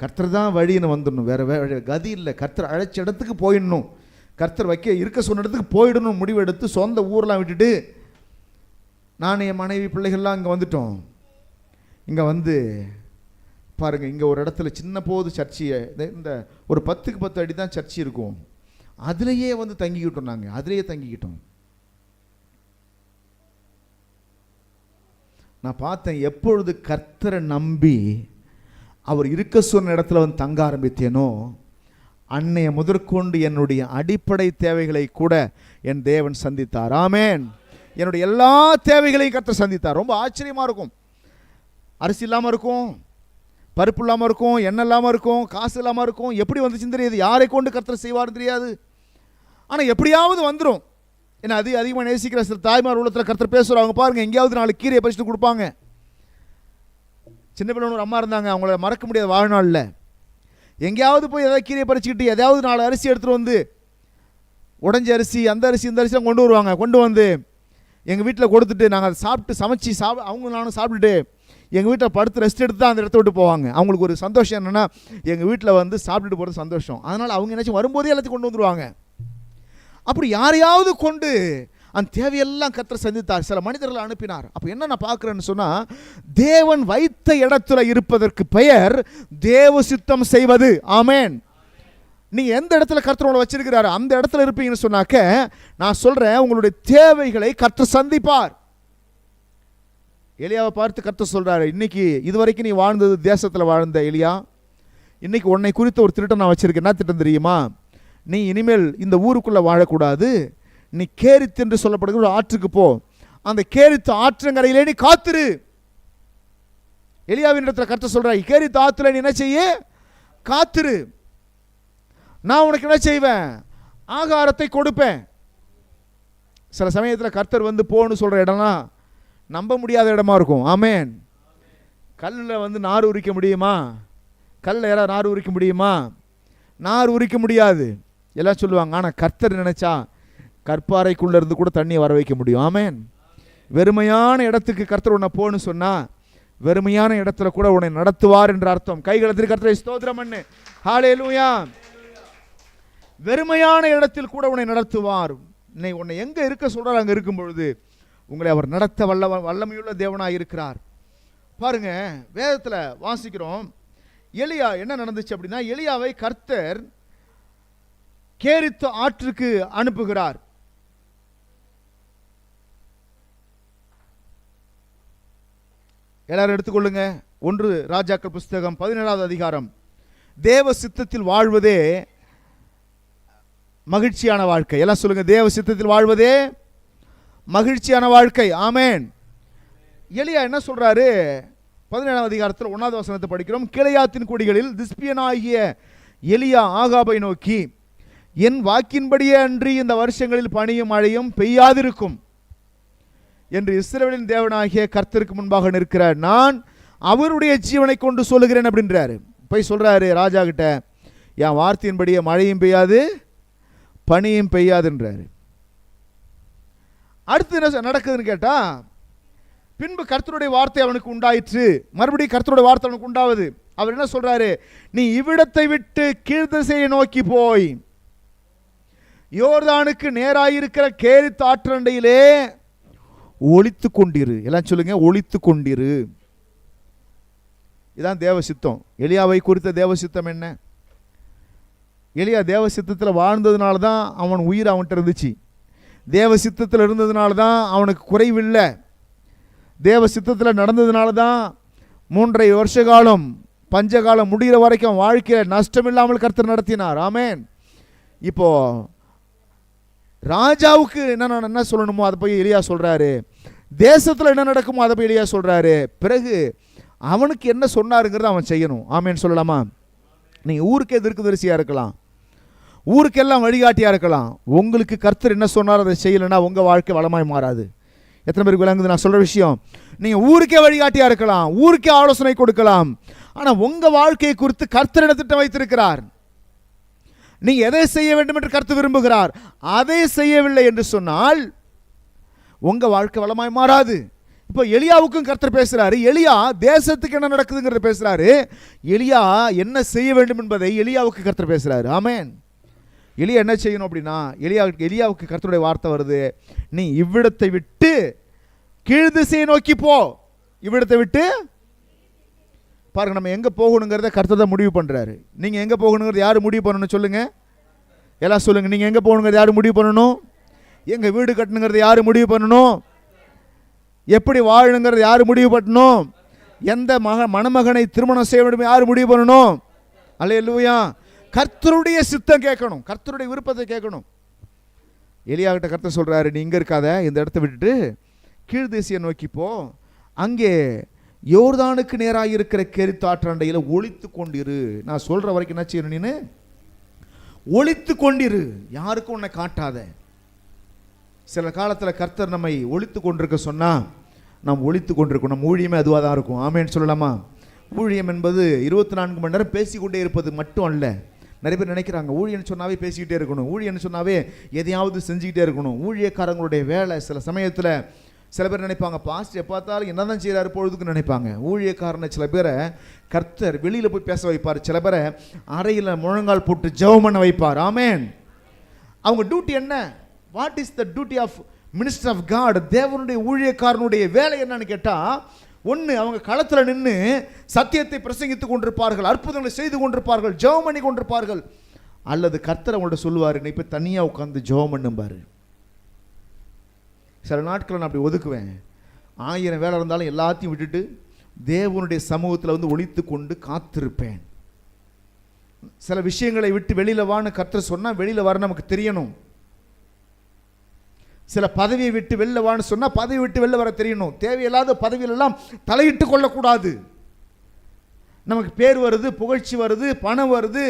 கர்த்தர் தான் வழின்னு வந்துடணும், வேற கதி இல்லை. கர்த்தர் அழைச்ச இடத்துக்கு போயிடணும், கர்த்தர் இருக்க சொன்ன இடத்துக்கு போயிடணும் முடிவெடுத்து சொந்த ஊரெலாம் விட்டுட்டு நான் என் மனைவி பிள்ளைகள்லாம் இங்கே வந்துட்டோம். இங்கே வந்து பாருங்கள், இங்கே ஒரு இடத்துல சின்ன போது சர்ச்சையை இந்த ஒரு 10க்கு 10 அடி தான் சர்ச்சை இருக்கும், அதுலேயே வந்து தங்கிக்கிட்டோம். நாங்கள் அதுலேயே தங்கிக்கிட்டோம். நான் பார்த்தேன், எப்பொழுது கர்த்தரை நம்பி அவர் இருக்க சொன்ன இடத்துல வந்து தங்க ஆரம்பித்தேனோ அன்னைய முதற்கொண்டு என்னுடைய அடிப்படை தேவைகளை கூட என் தேவன் சந்தித்தார். ஆமேன். என்னுடைய எல்லா தேவைகளையும் கர்த்தர் சந்தித்தார். ரொம்ப ஆச்சரியமாக இருக்கும். அரிசி இல்லாமல் இருக்கும், பருப்பு இல்லாமல் இருக்கும், எண்ணெய் இல்லாமல் இருக்கும், காசு இல்லாமல் இருக்கும். எப்படி வந்துச்சுன்னு தெரியாது, யாரை கொண்டு கர்த்தர் செய்வார்னு தெரியாது. ஆனால் எப்படியாவது வந்துடும். ஏன்னா அதிகமாக நேசிக்கிற சில தாய்மார் உள்ளத்தில் கர்த்தர் பேசுகிறவங்க பாருங்கள், எங்கேயாவது 4 கீரையை பறிச்சுட்டு கொடுப்பாங்க. சின்ன பிள்ளை ஒரு அம்மா இருந்தாங்க, அவங்கள மறக்க முடியாது வாழ்நாளில். எங்கேயாவது போய் எதாவது கீரையை பறிச்சுக்கிட்டு எதாவது 4 அரிசி எடுத்துகிட்டு வந்து, உடஞ்ச அரிசி, அந்த அரிசி, இந்த அரிசிலாம் கொண்டு வருவாங்க. கொண்டு வந்து எங்கள் வீட்டில் கொடுத்துட்டு நாங்கள் அதை சாப்பிட்டு சமைச்சு அவங்க நானும் சாப்பிட்டுட்டு எங்கள் வீட்டில் படுத்து ரெஸ்ட் எடுத்து தான் அந்த இடத்த விட்டு போவாங்க. அவங்களுக்கு ஒரு சந்தோஷம் என்னென்னா, எங்கள் வீட்டில் வந்து சாப்பிட்டுட்டு போகிறது சந்தோஷம். அதனால் அவங்க என்னாச்சும் வரும்போதே எல்லாத்தையும் கொண்டு வந்துடுவாங்க. அப்படி யாரையாவது கொண்டு அந்த தேவையெல்லாம் கர்த்தர் சந்தித்தார். சில மனிதர்களை அனுப்பினார். அப்போ என்ன நான் பார்க்குறேன்னு சொன்னால், தேவன் வைத்த இடத்துல இருப்பதற்கு பெயர் தேவ சித்தம் செய்வது. ஆமேன். நீங்கள் எந்த இடத்துல கர்த்தர் உங்களை வச்சிருக்கிறாரு அந்த இடத்துல இருப்பீங்கன்னு சொன்னாக்க, நான் சொல்கிறேன், உங்களுடைய தேவைகளை கர்த்தர் சந்திப்பார். எலியாவை பார்த்து கர்த்தர் சொல்கிறாரு, இன்னைக்கு இதுவரைக்கும் நீ வாழ்ந்தது தேசத்தில் வாழ்ந்த எலியா, இன்னைக்கு உன்னை குறித்த ஒரு திட்டம் நான் வச்சிருக்கேன். என்ன திட்டம் தெரியுமா? நீ இனிமேல் இந்த ஊருக்குள்ளே வாழக்கூடாது. நீ கேரித் என்று சொல்லப்படுகிற ஒரு ஆற்றுக்கு போ. அந்த கேரித் ஆற்றங்கரையிலே நீ காத்துரு. எலியாவின் இடத்துல கர்த்தர் சொல்றார், கேரித் ஆத்துல நீ என்ன செய்ய? காத்துரு. நான் உனக்கு என்ன செய்வேன்? ஆகாரத்தை கொடுப்பேன். சில சமயத்தில் கர்த்தர் வந்து போன்னு சொல்ற இடம்லாம் நம்ப முடியாத இடமா இருக்கும். ஆமேன். கல்லில் வந்து நார் உரிக்க முடியுமா? கல்லில் யாராவது நார் உரிக்க முடியுமா? நார் உரிக்க முடியாது எல்லாம் சொல்லுவாங்க. ஆனால் கர்த்தர் நினைச்சா கற்பாறைக்குள்ள இருந்து கூட தண்ணியை வர வைக்க முடியும். ஆமேன். வெறுமையான இடத்துக்கு கர்த்தர் உன்னை போன்னு சொன்னா, வெறுமையான இடத்துல கூட உன்னை நடத்துவார் என்ற அர்த்தம். கைகளத்தில் கர்த்தரை ஸ்தோத்திரம் பண்ணு. ஹல்லேலூயா. வெறுமையான இடத்தில் கூட உன்னை நடத்துவார். உன்னை எங்க இருக்க சொல்றார் அங்க இருக்கும் பொழுது உங்களை அவர் நடத்த வல்லமையுள்ள தேவனாய் இருக்கிறார். பாருங்க, வேதத்துல வாசிக்கிறோம், எலியா என்ன நடந்துச்சு அப்படின்னா, எலியாவை கர்த்தர் கேரித் ஆற்றுக்கு அனுப்புகிறார். எல்லாரும் எடுத்துக்கொள்ளுங்க. 1 ராஜாக்கள் புஸ்தகம் 17வது அதிகாரம். தேவ சித்தத்தில் வாழ்வதே மகிழ்ச்சியான வாழ்க்கை. எல்லாம் சொல்லுங்க, தேவ சித்தத்தில் வாழ்வதே மகிழ்ச்சியான வாழ்க்கை. ஆமேன். எலியா என்ன சொல்றாரு? 17வது அதிகாரத்தில் 1வது வசனத்தை படிக்கிறோம். கிளையாத்தின் குடிகளில் திஸ்பியனாகிய எலியா ஆகாபை நோக்கி, என் வாக்கின்படியே அன்றி இந்த வருஷங்களில் பனியும் மழையும் பெய்யாதிருக்கும் என்று இஸ்ரவேலின் தேவனாகிய கர்த்தருக்கு முன்பாக நிற்கிற நான் அவருடைய ஜீவனை கொண்டு சொல்லுகிறேன் அப்படின்றாரு. போய் சொல்றாரு ராஜா கிட்ட, என் வார்த்தையின்படியே மழையும் பெய்யாது பனியும் பெய்யாதுன்றாரு. அடுத்து என்ன நடக்குதுன்னு கேட்டா, பின்பு கர்த்தருடைய வார்த்தை அவனுக்கு உண்டாயிற்று. மறுபடியும் கர்த்தருடைய வார்த்தை அவனுக்கு உண்டாவது. அவர் என்ன சொல்றாரு? நீ இவ்விடத்தை விட்டு கீழ்திசையை நோக்கி போய் யோர்தானுக்கு நேராயிருக்கிற கேரித் ஆற்றண்டையிலே ஒளித்து கொண்டிரு. எல்லாம் சொல்லுங்க, ஒளித்து கொண்டிரு. இதான் தேவ சித்தம். எலியாவை குறித்த தேவ சித்தம் என்ன? எலியா தேவ சித்தத்தில் வாழ்ந்ததுனால தான் அவன் உயிர் அவன்கிட்ட இருந்துச்சு. தேவ சித்தத்தில் இருந்ததுனால தான் அவனுக்கு குறைவில்லை. தேவ சித்தத்தில் நடந்ததுனால தான் 3.5 வருஷ காலம் பஞ்சகாலம் முடிகிற வரைக்கும் வாழ்க்கையில் நஷ்டமில்லாமல் கர்த்தர் நடத்தினார். ஆமேன். இப்போ ராஜாவுக்கு என்ன சொல்லணுமோ அதை போய் எலியா சொல்றாரு. தேசத்தில் என்ன நடக்குமோ அதை போய் எலியா சொல்றாரு. பிறகு அவனுக்கு என்ன சொன்னாருங்கிறத அவன் செய்யணும். ஆமேன்னு சொல்லலாமா? நீங்க ஊருக்கே தீர்க்கதரிசியா இருக்கலாம், ஊருக்கெல்லாம் வழிகாட்டியா இருக்கலாம். உங்களுக்கு கர்த்தர் என்ன சொன்னார் அதை செய்யலைன்னா உங்க வாழ்க்கை வளமாய் மாறாது. எத்தனை பேருக்கு விளங்குது நான் சொல்ற விஷயம்? நீங்க ஊருக்கே வழிகாட்டியா இருக்கலாம், ஊருக்கே ஆலோசனை கொடுக்கலாம், ஆனா உங்க வாழ்க்கையை குறித்து கர்த்தர் என்ன திட்டம் வைத்திருக்கிறார்? நீங்க எதை செய்ய வேண்டும் என்று கர்த்தர் விரும்புகிறார், அதை செய்யவில்லை என்று சொன்னால் உங்க வாழ்க்கை வளமாய் மாறாது. இப்போ எலியாவுக்கும் கர்த்தர் பேசுறாரு. எலியா தேசத்துக்கு என்ன நடக்குதுங்கிறத பேசுறாரு. எலியா என்ன செய்ய வேண்டும் என்பதை எலியாவுக்கு கர்த்தர் பேசுறாரு. ஆமேன். எலியா என்ன செய்யணும் அப்படின்னா, எலியாவுக்கு கர்த்தருடைய வார்த்தை வருது, நீ இவ்விடத்தை விட்டு கீழ் திசையை நோக்கி போ. இவ்விடத்தை விட்டு பாருங்க, நம்ம எங்க போகணுங்கிறத கர்த்தர் தான் முடிவு பண்றாரு. நீங்க எங்க போகணுங்கிறது யாரு முடிவு பண்ணணும் சொல்லுங்க? எல்லாம் சொல்லுங்க. நீங்க எங்க போகணுங்கிறது யாரு முடிவு பண்ணணும்? எங்க வீடு கட்டணுங்கிறது யாரு முடிவு பண்ணணும்? எப்படி வாழணுங்கிறது யாரு முடிவு பண்ணணும்? எந்த மணமகனை திருமணம் செய்ய வேண்டும் யாரு முடிவு பண்ணணும்? அல்லேலூயா. கர்த்தருடைய சித்தம் கேட்கணும், கர்த்தருடைய விருப்பத்தை கேட்கணும். எலியா கிட்ட கர்த்தர் சொல்றாரு, நீ இங்க இருக்காத, இந்த இடத்தை விட்டுட்டு கீழ் திசையை நோக்கி போ. அங்கே யோர்தானுக்கு நேராக இருக்கிற கெரித் ஆற்றண்டையில் ஒளித்து கொண்டிரு. நான் சொல்ற வரைக்கும் என்ன செய்யணும்? நீனு ஒளித்து கொண்டிரு, யாருக்கும் உன்னை காட்டாத. சில காலத்தில் கர்த்தர் நம்மை ஒளித்து கொண்டிருக்க சொன்னா நாம் ஒளித்து கொண்டிருக்கணும். நம்ம ஊழியமே அதுவாக தான் இருக்கும். ஆமேன்னு சொல்லலாமா? ஊழியம் என்பது 24 மணி நேரம் பேசிக்கொண்டே இருப்பது மட்டும் அல்ல. நிறைய பேர் நினைக்கிறாங்க ஊழியன்னு சொன்னாவே பேசிக்கிட்டே இருக்கணும், ஊழியன்னு சொன்னாவே எதையாவது செஞ்சுக்கிட்டே இருக்கணும். ஊழியக்காரங்களுடைய வேலை சில சமயத்தில் சில பேர் நினைப்பாங்க, பாஸ்டர் பார்த்தாலும் என்ன தான் செய்கிறாரு பொழுதுக்கு நினைப்பாங்க. ஊழியக்காரனை சில பேரை கர்த்தர் வெளியில் போய் பேச வைப்பார், சில பேரை அறையில் முழங்கால் போட்டு ஜெபம் பண்ண வைப்பார். ஆமேன். அவங்க டியூட்டி என்ன? What is the duty of minister of God? தேவனுடைய ஊழியக்காரனுடைய வேலை என்னன்னு கேட்டால், ஒன்று அவங்க களத்தில் நின்று சத்தியத்தை பிரசங்கித்துக் கொண்டிருப்பார்கள், அற்புதங்களை செய்து கொண்டிருப்பார்கள், ஜெபம் பண்ணி கொண்டிருப்பார்கள். அல்லது கர்த்தர் அவங்கள்ட்ட சொல்லுவார், நீ இப்போ தனியாக உட்காந்து ஜெபம் பண்ணும்பார். சில நாட்களை நான் அப்படி ஒதுக்குவேன். 1000 வேலை இருந்தாலும் எல்லாத்தையும் விட்டுட்டு தேவனுடைய சமூகத்தில் வந்து ஒளித்து கொண்டு காத்திருப்பேன். சில விஷயங்களை விட்டு வெளியில் வான்னு கர்த்தர் சொன்னால் வெளியில் வர நமக்கு தெரியணும். சில பதவியை விட்டு வெளில வான்னு சொன்னால் பதவி விட்டு வெளில வர தெரியணும். தேவையில்லாத பதவியிலெல்லாம் தலையிட்டு கொள்ளக்கூடாது. நமக்கு பேர் வருது, புகழ்ச்சி வருது, பணம் வருது,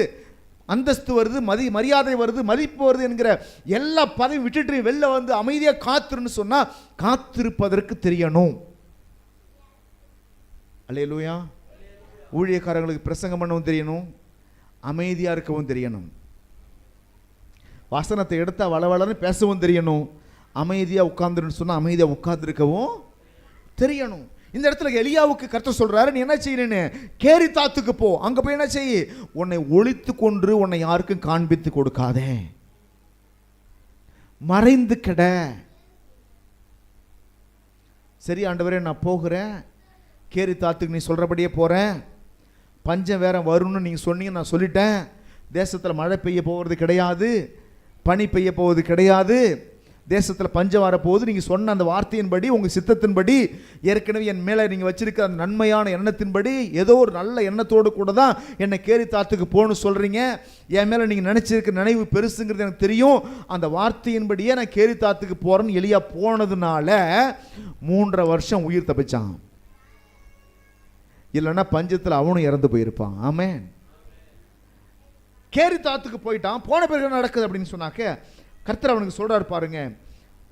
அந்தஸ்து வருது, மரியாதை வருது, மதிப்பு வருது என்கிற எல்லா பதவி விட்டுட்டு வெளில வந்து அமைதியாக காத்துருன்னு சொன்னால் காத்திருப்பதற்கு தெரியணும். அல்லேலூயா. ஊழியக்காரங்களுக்கு பிரசங்கம் பண்ணவும் தெரியணும், அமைதியாக இருக்கவும் தெரியணும். வசனத்தை எடுத்தால் வளவளன்னு பேசவும் தெரியணும், அமைதியாக உட்கார்ந்துன்னு சொன்னால் அமைதியாக உட்கார்ந்துருக்கவும் தெரியணும். இந்த இடத்துல எலியாவுக்கு கர்த்தர் சொல்றாரு, நீ என்ன செய்யணுன்னு? கேரித்தாத்துக்கு போ. அங்க போய் என்ன செய்ய? உன்னை ஒளித்து கொன்று உன்னை யாருக்கும் காண்பித்து கொடுக்காதே, மறைந்து கிட. சரி ஆண்டவரே, நான் போகிறேன், கேரித்தாத்துக்கு நீ சொல்றபடியே போறேன், பஞ்சம் வேற வரும்னு நீங்க சொன்னீங்க, நான் சொல்லிட்டேன். தேசத்தில் மழை பெய்ய போவது கிடையாது, பனி பெய்ய போவது கிடையாது, தேசத்தில் பஞ்சம் வரப்போகுது. நீங்கள் சொன்ன அந்த வார்த்தையின்படி, உங்கள் சித்தத்தின்படி, ஏற்கனவே என் மேலே நீங்கள் வச்சிருக்க அந்த நன்மையான எண்ணத்தின்படி, ஏதோ ஒரு நல்ல எண்ணத்தோடு கூட தான் என்னை கேரித்தாத்துக்கு போகணும்னு சொல்கிறீங்க. என் மேலே நீங்கள் நினச்சிருக்க நினைவு பெருசுங்கிறது எனக்கு தெரியும். அந்த வார்த்தையின்படியே நான் கேரித்தாத்துக்கு போகிறேன்னு எலியா போனதுனால 3.5 வருஷம் உயிர் தப்பிச்சான். இல்லைன்னா பஞ்சத்தில் அவனும் இறந்து போயிருப்பான். ஆமென். கேரித்தாத்துக்கு போயிட்டான். போன பிறகு நடக்குது அப்படின்னு சொன்னாக்க கர்த்தர் அவனுக்கு சொல்றாரு பாருங்க.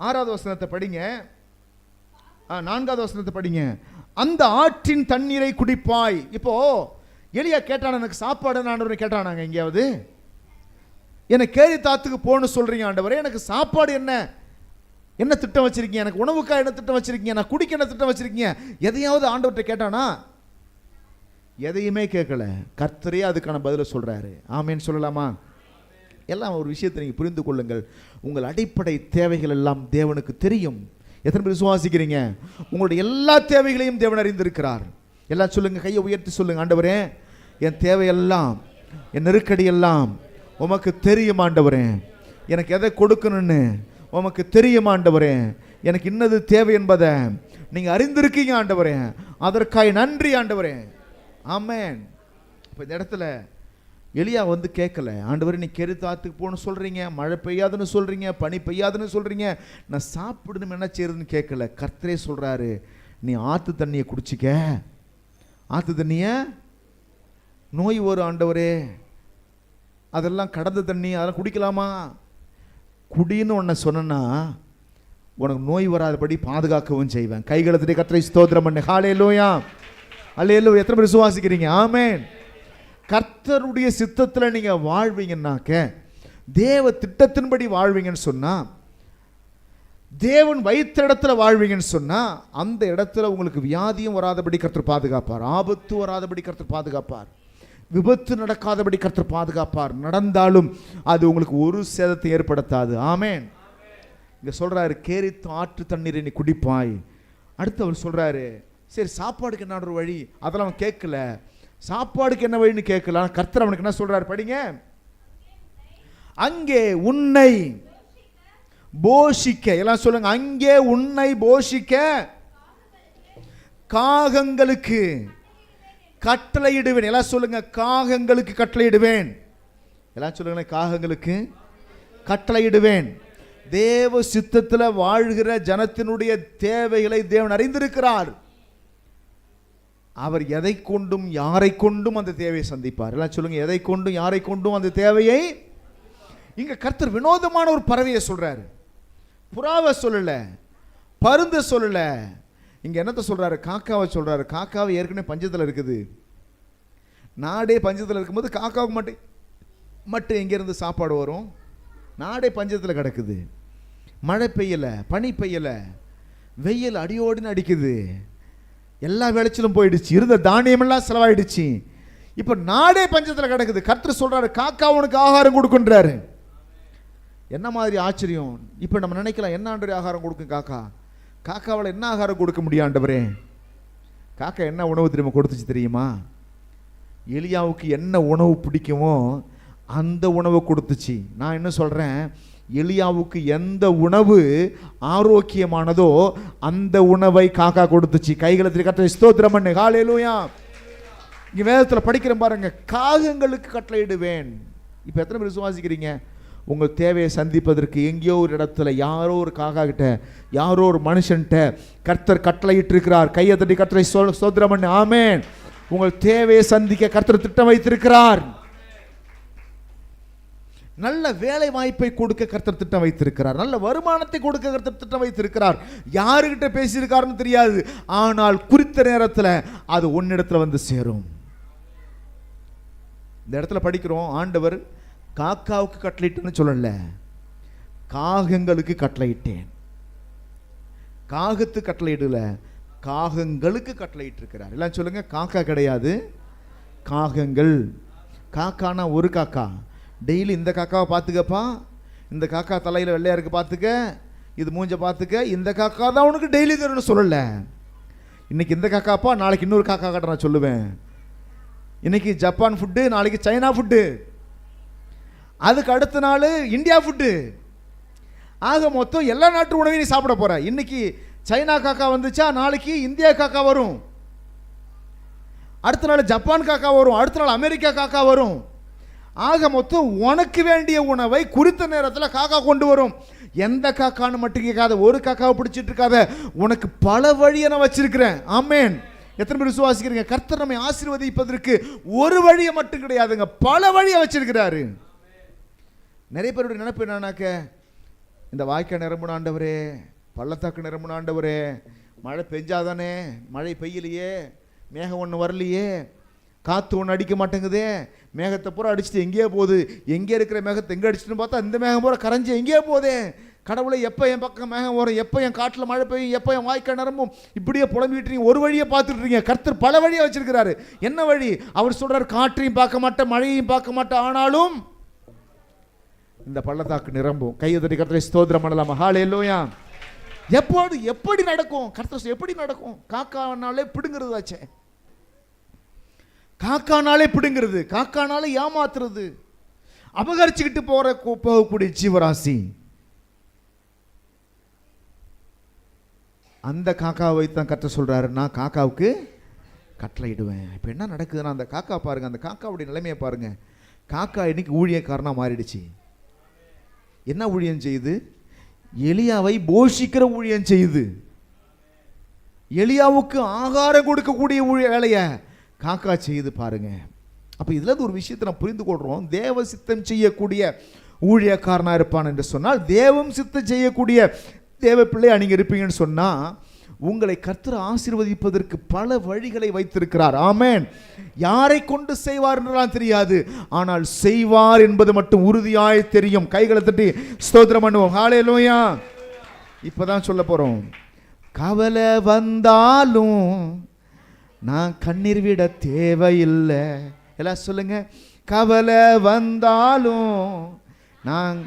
6வது வசனத்தை படிங்க, 4வது வசனத்தை படிங்க. அந்த ஆற்றின் தண்ணீரை குடிப்பாய். இப்போ எலியா கேட்டான, எனக்கு சாப்பாடு ஆண்டவரை கேட்டானாங்க எங்கேயாவது? எனக்கு கேரித்தாத்துக்கு போகணும்னு சொல்றீங்க ஆண்டவரே, எனக்கு சாப்பாடு என்ன திட்டம் வச்சிருக்கீங்க? எனக்கு உணவுக்காக என்ன திட்டம் வச்சிருக்கீங்க? நான் குடிக்க என்ன திட்டம் வச்சிருக்கீங்க? எதையாவது ஆண்டவர்கிட்ட கேட்டானா? எதையுமே கேட்கல. கர்த்தரே அதுக்கான பதிலை சொல்றாரு. ஆமேன்னு சொல்லலாமா? எல்லாம் ஒரு விஷயத்தை நீங்கள் புரிந்து கொள்ளுங்கள். உங்கள் அடிப்படை தேவைகள் எல்லாம் தேவனுக்கு தெரியும். எத்தனை பேர் விசுவாசிக்கிறீங்க? உங்களுடைய எல்லா தேவைகளையும் தேவன் அறிந்திருக்கிறார். எல்லாம் சொல்லுங்க, கையை உயர்த்தி சொல்லுங்க, ஆண்டவரே என் தேவையெல்லாம், என் நெருக்கடி எல்லாம் உமக்கு தெரியும் ஆண்டவரே. எனக்கு எதை கொடுக்கணும்னு உமக்கு தெரியும் ஆண்டவரே. எனக்கு இன்னது தேவை என்பதை நீங்கள் அறிந்திருக்கீங்க ஆண்டவரே. அதற்காக நன்றி ஆண்டவரே. ஆமென். இப்போ இந்த இடத்துல எலியா வந்து கேட்கல, ஆண்டவரே நீ கேரித்தாத்துக்கு போகணும்னு சொல்கிறீங்க, மழை பெய்யாதுன்னு சொல்கிறீங்க, பனி பெய்யாதுன்னு சொல்கிறீங்க, நான் சாப்பிடணும் என்ன செய்யறதுன்னு கேட்கல. கர்த்தரே சொல்கிறாரு, நீ ஆற்று தண்ணியை குடிச்சிக்க. ஆற்று தண்ணியை நோய் வரும் ஆண்டவரே, அதெல்லாம் கடந்த தண்ணி, அதெல்லாம் குடிக்கலாமா? குடின்னு உன்னை சொன்னா உனக்கு நோய் வராதபடி பாதுகாக்கவும் செய்வேன். கைகளத்திலே கர்த்தரை ஸ்தோத்திரம் பண்ணு. ஹல்லேலூயா, ஹல்லேலூயா. எத்தனை பேர் விசுவாசிக்கிறீங்க? ஆமென். கர்த்தருடைய சித்தத்தில் நீங்கள் வாழ்வீங்கன்னாக்க, தேவ திட்டத்தின்படி வாழ்வீங்கன்னு சொன்னால், தேவன் வைத்த இடத்துல வாழ்வீங்கன்னு சொன்னால், அந்த இடத்துல உங்களுக்கு வியாதியும் வராதபடி கர்த்தர் பாதுகாப்பார், ஆபத்து வராதபடி கர்த்தர் பாதுகாப்பார், விபத்து நடக்காதபடி கர்த்தர் பாதுகாப்பார். நடந்தாலும் அது உங்களுக்கு ஒரு சேதத்தை ஏற்படுத்தாது. ஆமென். இங்கே சொல்கிறாரு, கேரித்து ஆற்று தண்ணீரை நீ குடிப்பாய், அடுத்து அவர் சொல்றாரு, சரி சாப்பாடுக்கு என்ன ஒரு வழி, அதெல்லாம் அவன் கேட்கல. சாப்பாடுக்கு என்ன வழின்னு கேட்கல. கர்த்தர் அவனுக்கு என்ன சொல்றாரு படிங்க, அங்கே உன்னை போஷிக்க, எல்லாம் சொல்லுங்க, அங்கே உன்னை போஷிக்க காகங்களுக்கு கட்டளையிடுவேன். எல்லாம் சொல்லுங்க, காகங்களுக்கு கட்டளையிடுவேன். எல்லாம் சொல்லுங்க, காகங்களுக்கு கட்டளையிடுவேன். தேவ சித்தத்தில் வாழ்கிற ஜனத்தினுடைய தேவைகளை தேவன் அறிந்திருக்கிறார். அவர் எதை கொண்டும் யாரை கொண்டும் அந்த தேவையை சந்திப்பார். எல்லாம் சொல்லுங்க, எதை கொண்டும் யாரை கொண்டும் அந்த தேவையை. இங்க கர்த்தர் வினோதமான ஒரு பறவையை சொல்றாரு. புறாவை சொல்லல, பருந்து சொல்லல. இங்க என்னத்தை சொல்றாரு, காக்காவை சொல்றாரு. காக்காவை ஏற்கனவே பஞ்சத்தில் இருக்குது. நாடே பஞ்சத்தில் இருக்கும்போது காக்காவுக்கு மட்டும் எங்கிருந்து சாப்பாடு வரும்? நாடே பஞ்சத்தில் கிடக்குது. மழை பெய்யல, பனி பெய்யல, வெயில் அடியோடுன்னு அடிக்குது, எல்லா விளைச்சலும் போயிடுச்சு, இருந்த தானியமெல்லாம் செலவாயிடுச்சு. இப்ப நாடே பஞ்சத்தில் கிடக்குது. கர்த்தர் சொல்றாரு, காக்கா உனக்கு ஆகாரம் கொடுக்குன்றாரு. என்ன மாதிரி ஆச்சரியம்! இப்ப நம்ம நினைக்கலாம், என்ன ஆண்டவரே ஆகாரம் கொடுக்கும் காக்கா? காக்காவால் என்ன ஆகாரம் கொடுக்க முடியும் ஆண்டவரே? காக்கா என்ன உணவு தெரியுமா கொடுத்துச்சு தெரியுமா? எலியாவுக்கு என்ன உணவு பிடிக்குமோ அந்த உணவை கொடுத்துச்சு. நான் என்ன சொல்றேன், எலியாவுக்கு எந்த உணவு ஆரோக்கியமானதோ அந்த உணவை காக்கா கொடுத்துச்சு. கைகளை கர்த்தரை ஸ்தோத்திரம் பண்ணு. ஹல்லேலூயா. இங்க வேதத்தில் படிக்கிறேன் பாருங்க, காகங்களுக்கு கட்டளையிடுவேன். இப்ப எத்தனை பேர் விசுவாசிக்கிறீங்க? உங்கள் தேவையை சந்திப்பதற்கு எங்கேயோ ஒரு இடத்துல யாரோ ஒரு காக்கா கிட்ட, யாரோ ஒரு மனுஷன்கிட்ட கர்த்தர் கட்டளையிட்டு இருக்கிறார். கையை தட்டி கர்த்தரை ஸ்தோத்திரம் பண்ணு. ஆமென். உங்கள் தேவையை சந்திக்க கர்த்தர் திட்டம் வைத்திருக்கிறார். நல்ல வேலை வாய்ப்பை கொடுக்க கர்த்தர் திட்டம் வைத்திருக்கிறார். நல்ல வருமானத்தை கொடுக்க கர்த்தர் திட்டம் வைத்திருக்கிறார். யாருகிட்ட பேசியிருக்காருன்னு தெரியாது, ஆனால் குறித்த நேரத்தில் அது உன்னிடத்துல வந்து சேரும். இந்த இடத்துல படிக்கிறோம், ஆண்டவர் காக்காவுக்கு கட்டளையிட்டுன்னு சொல்லல, காகங்களுக்கு கட்டளையிட்டேன். காகத்து கட்டளையிடல, காகங்களுக்கு கட்டளையிட்டு இருக்கிறார். எல்லாம் சொல்லுங்க, காக்கா கிடையாது, காகங்கள். காக்கானா ஒரு காக்கா. டெய்லி இந்த காக்காவை பார்த்துக்கப்பா, இந்த காக்கா தலையில் வெள்ளையா இருக்கு பார்த்துக்க, இது மூஞ்ச பார்த்துக்க, இந்த காக்கா தான் உனக்கு டெய்லி தரணும்னு சொல்லலை. இன்னைக்கு இந்த காக்காப்பா, நாளைக்கு இன்னொரு காக்கா கிட்ட நான் சொல்லுவேன். இன்னைக்கு ஜப்பான் ஃபுட்டு, நாளைக்கு சைனா ஃபுட்டு, அதுக்கு அடுத்த நாள் இந்தியா ஃபுட்டு. ஆக மொத்தம் எல்லா நாட்டு உணவையும் நீ சாப்பிட போற. இன்னைக்கு சைனா காக்கா வந்துச்சா, நாளைக்கு இந்தியா காக்கா வரும், அடுத்த நாள் ஜப்பான் காக்கா வரும், அடுத்த நாள் அமெரிக்கா காக்கா வரும். ஆக மொத்தம் உனக்கு வேண்டிய உணவை குறித்த நேரத்தில் காக்கா கொண்டு வரும். எந்த காக்கான்னு மட்டும் கேட்காத, ஒரு காக்காவை பிடிச்சிட்டு இருக்காத, உனக்கு பல வழியை நான் வச்சிருக்கிறேன். ஆமென். எத்தனை பேர் விசுவாசிக்கிறீங்க? கர்த்தர் நம்மை ஆசீர்வதிப்பதற்கு ஒரு வழியை மட்டும் கிடையாதுங்க, பல வழியை வச்சிருக்கிறாரு. நிறைய பேருடைய நினைப்பு என்னன்னாக்க, இந்த வாய்க்கால் நிரம்புன ஆண்டவரே, பள்ளத்தாக்கு நிரம்புன ஆண்டவரே, மழை பெஞ்சாதானே, மழை பெய்யலையே, மேகம் ஒன்று வரலையே, காற்று ஒன்று அடிக்க மாட்டேங்குதே, மேகத்தை பூரா அடிச்சுட்டு எங்கேயே போகுது, எங்கே இருக்கிற மேகத்தை எங்கே அடிச்சுட்டு பார்த்தா இந்த மேகம் பூரா கரைஞ்சி எங்கேயே போதே, கடவுளை எப்போ என் பக்கம் மேகம் வரும், எப்போ என் காட்டில் மழை பெய்யும், எப்போ என் வாய்க்கால் நிரம்பும், இப்படியே புலம்பிட்டு இருக்கீங்க. ஒரு வழியை பார்த்துட்டு இருக்கீங்க. கர்த்தர் பல வழியை வச்சிருக்கிறாரு. என்ன வழி? அவர் சொல்றாரு, காற்றையும் பார்க்க மாட்டேன், மழையையும் பார்க்க மாட்டேன், ஆனாலும் இந்த பள்ளத்தாக்கு நிரம்பும். கையை தட்டி கர்த்தரை ஸ்தோத்திரம் பண்ணலாமா? ஹல்லேலூயா. எப்போது எப்படி நடக்கும்? கர்த்தர் எப்படி நடக்கும்? காக்கானாலே பிடுங்கிறதாச்சே, காக்கானாலே பிடுங்கிறது, காக்கானாலே ஏமாத்துறது, அபகரிச்சுக்கிட்டு போகக்கூடிய ஜீவராசி. அந்த காக்காவை தான் கர்த்தர் சொல்றாரு, நான் காக்காவுக்கு கட்டளையிடுவேன். இப்போ என்ன நடக்குதுன்னா, அந்த காக்கா பாருங்க, அந்த காக்காவுடைய நிலைமையை பாருங்க. காக்கா இன்னைக்கு ஊழியக்காரனா மாறிடுச்சு. என்ன ஊழியம் செய்யுது? எலியாவை போஷிக்கிற ஊழியம் செய்யுது. எலியாவுக்கு ஆகாரம் கொடுக்கக்கூடிய வேலையை காக்கா செய்யுது பாருங்க. அப்ப இதுல ஒரு விஷயத்தை நான் புரிந்து கொள்றோம். தேவ சித்தம் செய்யக்கூடிய ஊழியக்காரனா இருப்பான் என்று சொன்னால், தேவம் சித்தம் செய்யக்கூடிய தேவ பிள்ளை நீங்க இருப்பீங்கன்னு சொன்னா, உங்களை கர்த்தர் ஆசீர்வதிப்பதற்கு பல வழிகளை வைத்திருக்கிறார். ஆமென். யாரை கொண்டு செய்வார் என்றெல்லாம் தெரியாது, ஆனால் செய்வார் என்பது மட்டும் உறுதியாய் தெரியும். கைகளை தட்டி ஸ்தோத்திரம் பண்ணுவோம். ஹல்லேலூயா. இப்பதான் சொல்ல போறோம், கவலை வந்தாலும் நான் கண்ணீர் விட தேவையில்லை. எல்லாம் சொல்லுங்க, கவலை வந்தாலும் நான்,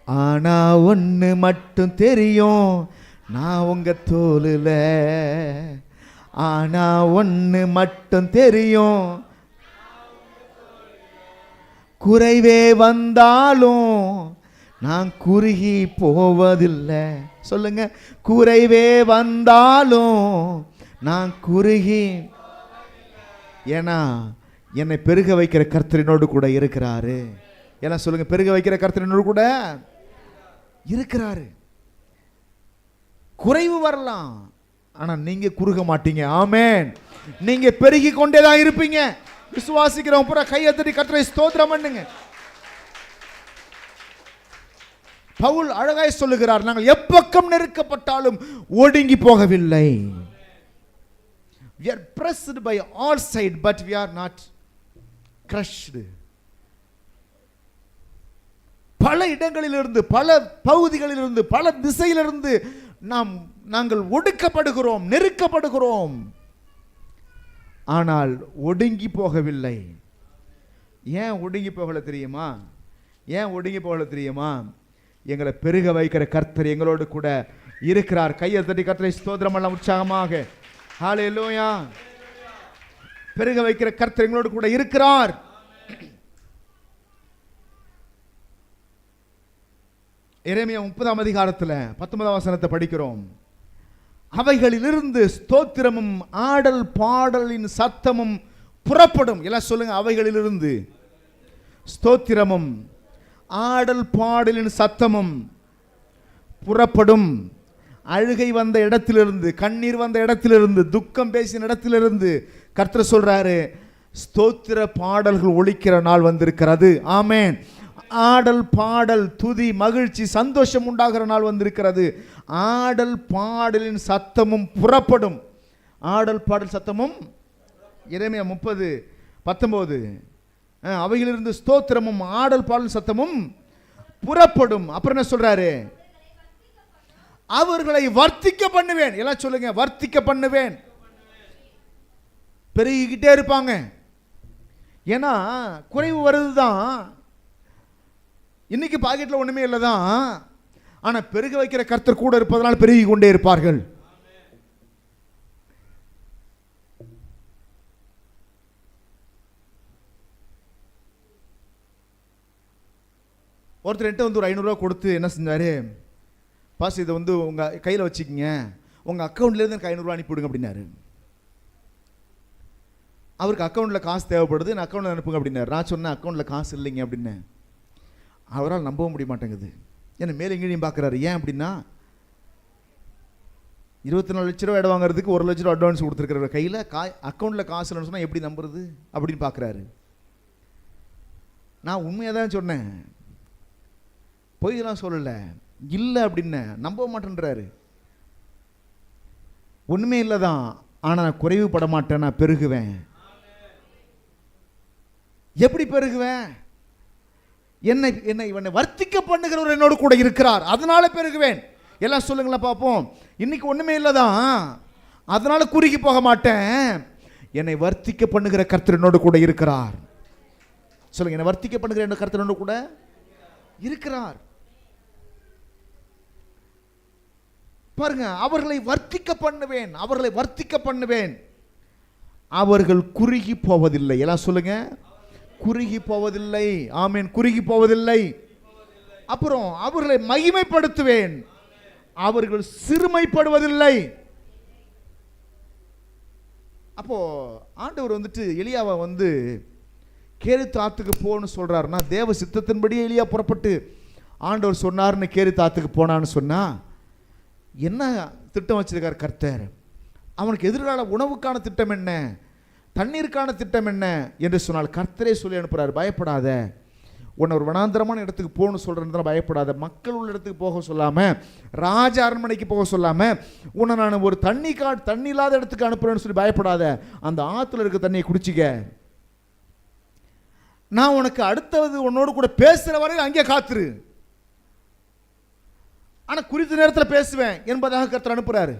ஆனா ஒன்று மட்டும் தெரியும், நான் உங்க தோலுல. ஆனா ஒண்ணு மட்டும் தெரியும், குறைவே வந்தாலும் நான் குறுகி போவதில்லை. சொல்லுங்க, குறைவே வந்தாலும் நான் குறுகி. ஏன்னா என்னை பெருக வைக்கிற கர்த்தரினோடு கூட இருக்கிறாரு. எல்லாம் சொல்லுங்க, பெருக வைக்கிற கர்த்தரினோடு கூட இருக்கிறாரு. குறைவு வரலாம், ஆனா நீங்க குறுக மாட்டீங்க. ஆமென். நீங்க பெருகி கொண்டேதான் இருப்பீங்க. விசுவாசிக்கிறவங்க பூரா கையை தட்டி கர்த்தரை ஸ்தோத்திரம் பண்ணுங்க. பவுல் அழகாய் சொல்லுகிறார், நாங்கள் எப்பக்கம் நெருக்கப்பட்டாலும் ஒடுங்கி போகவில்லை. We are pressed by all sides, but we are not crushed. பல இடங்களிலிருந்து, பல பகுதிகளிலிருந்து, பல திசையிலிருந்து நாங்கள் ஒடுக்கப்படுகிறோம், நெருக்கப்படுகிறோம், ஆனால் ஒடுங்கி போகவில்லை. ஏன் ஒடுங்கி போகல தெரியுமா? ஏன் ஒடுங்கி போகல தெரியுமா? எங்களை பெருக வைக்கிற கர்த்தர் எங்களோடு கூட இருக்கிறார். கையை தட்டி கர்த்தரை ஸ்தோத்திரம் எல்லாம் உற்சாகமாக. ஹல்லேலூயா. பெருக வைக்கிற கர்த்தர் எங்களோடு கூட இருக்கிறார். எரேமியா 30ஆம் அதிகாரத்தில் 19ஆம் வசனத்தை படிக்கிறோம். அவைகளிலிருந்து ஸ்தோத்திரமும் ஆடல் பாடலின் சத்தமும் புறப்படும். எல்லாம் சொல்லுங்க, அவைகளிலிருந்து ஸ்தோத்திரமும் ஆடல் பாடலின் சத்தமும் புறப்படும். அழுகை வந்த இடத்திலிருந்து, கண்ணீர் வந்த இடத்திலிருந்து, துக்கம் பேசின இடத்திலிருந்து கர்த்தர் சொல்றாரு, ஸ்தோத்திர பாடல்கள் ஒலிக்கிற நாள் வந்திருக்கிறது. ஆமென். ஆடல் பாடல் துதி மகிழ்ச்சி சந்தோஷம் உண்டாகிற நாள் வந்திருக்கிறது. ஆடல் பாடலின் சத்தமும் புறப்படும். ஆடல் பாடல் சத்தமும் எரேமியா 30:19. அவைகளிலிருந்து ஸ்தோத்திரமும் ஆடல் பாடல் சத்தமும் புறப்படும். அப்புறம் என்ன சொல்றாரு? அவர்களை வர்த்திக்க பண்ணுவேன். எல்லாம் சொல்லுங்க, வர்த்திக்க பண்ணுவேன். பெருகிக்கிட்டே இருப்பாங்க. ஏன்னா குறைவு வருதுதான். இன்னைக்கு பாக்கெட்ல ஒண்ணுமே இல்லதான், ஆனா பெருக வைக்கிற கர்த்தர் கூட இருப்பதனால் பெருகி கொண்டே இருப்பார்கள். ஒருத்தர் என்கிட்ட வந்து ஒரு 500 ரூபா கொடுத்து என்ன செஞ்சாரு, பாஸ் இதை வந்து உங்க கையில் வச்சுக்கிங்க, உங்க அக்கௌண்ட்லேருந்து எனக்கு 500 ரூபா அனுப்பிவிடுங்க அப்படின்னாரு. அவருக்கு அக்கௌண்ட்டில் காசு தேவைப்படுது, நான் அக்கௌண்ட்டில் அனுப்புங்க அப்படின்னாரு. நான் சொன்னேன் அக்கௌண்ட்டில் காசு இல்லைங்க அப்படின்னு. அவரால் நம்பவும் முடிய மாட்டேங்குது. என்ன மேலே எங்கேயும் பார்க்குறாரு. ஏன் அப்படின்னா 24 லட்ச ரூபா இடம் வாங்குறதுக்கு 1 லட்ச ரூபா அட்வான்ஸ் கொடுத்துருக்கிற கையில் அக்கௌண்ட்டில் காசு இல்லைன்னு சொன்னால் எப்படி நம்புறது அப்படின்னு பார்க்குறாரு. நான் உண்மையாக தான் சொன்னேன், பொய்யெல்லாம் சொல்லலை. இல்லை அப்படின்னு நம்ப மாட்டேன்றாரு. ஒன்றுமே இல்லை தான், ஆனால் நான் குறைவுபட மாட்டேன், நான் பெருகுவேன். எப்படி பெருகுவேன்? என்னை வர்த்திக்க பண்ணுகிறவர் என்னோடு கூட இருக்கிறார், அதனால பெருகுவேன். எல்லாம் சொல்லுங்களா பார்ப்போம். இன்னைக்கு ஒண்ணுமே இல்லதான், அதனால குறுகி போக மாட்டேன். என்னை வர்த்திக்க பண்ணுகிற கர்த்தர் என்னோடு கூட இருக்கிறார். சொல்லுங்க, என்னை வர்த்திக்க பண்ணுகிற கர்த்தர் என்னோடு கூட இருக்கிறார். பாருங்க, அவர்களை வர்த்திக்க பண்ணுவேன், அவர்களை வர்த்திக்க பண்ணுவேன். அவர்கள் குறுகி போவதில்லை. எல்லாம் சொல்லுங்க, குறுகி போவதில்லை. ஆமென். குறுகி போவதில்லை. அப்புறம் அவர்களை மகிமைப்படுத்துவேன், அவர்கள் சிறுமைப்படுவதில்லை. அப்போ ஆண்டவர் வந்துட்டு எலியாவை வந்து கேரித்தாத்துக்கு போன்னு சொல்றாருன்னா, தேவ சித்தத்தின்படியே எலியா புறப்பட்டு ஆண்டவர் சொன்னார்னு கேரித்தாத்துக்கு போனான்னு சொன்னா, என்ன திட்டம் வச்சிருக்கார் கர்த்தர்? அவனுக்கு எதிர்கால உணவுக்கான திட்டம் என்ன, தண்ணீருக்கான திட்டம் என்ன என்று சொன்னால் கர்த்தரே சொல்லி அனுப்புறாரு. பயப்படாத, உன்னை ஒரு வனாந்தரமான இடத்துக்கு போகணும்னு சொல்றதுனால பயப்படாத. மக்கள் உள்ள இடத்துக்கு போக சொல்லாம, ராஜ அரண்மனைக்கு போக சொல்லாம, உன்னை நான் ஒரு தண்ணி இல்லாத இடத்துக்கு அனுப்புறேன்னு சொல்லி பயப்படாத. அந்த ஆத்துல இருக்க தண்ணியை குடிச்சிக்க. நான் உனக்கு அடுத்தது உன்னோடு கூட பேசுற வரையில் அங்கே காத்துரு, ஆனா குறித்த நேரத்தில் பேசுவேன் என்பதாக கர்த்தர் அனுப்புறாரு.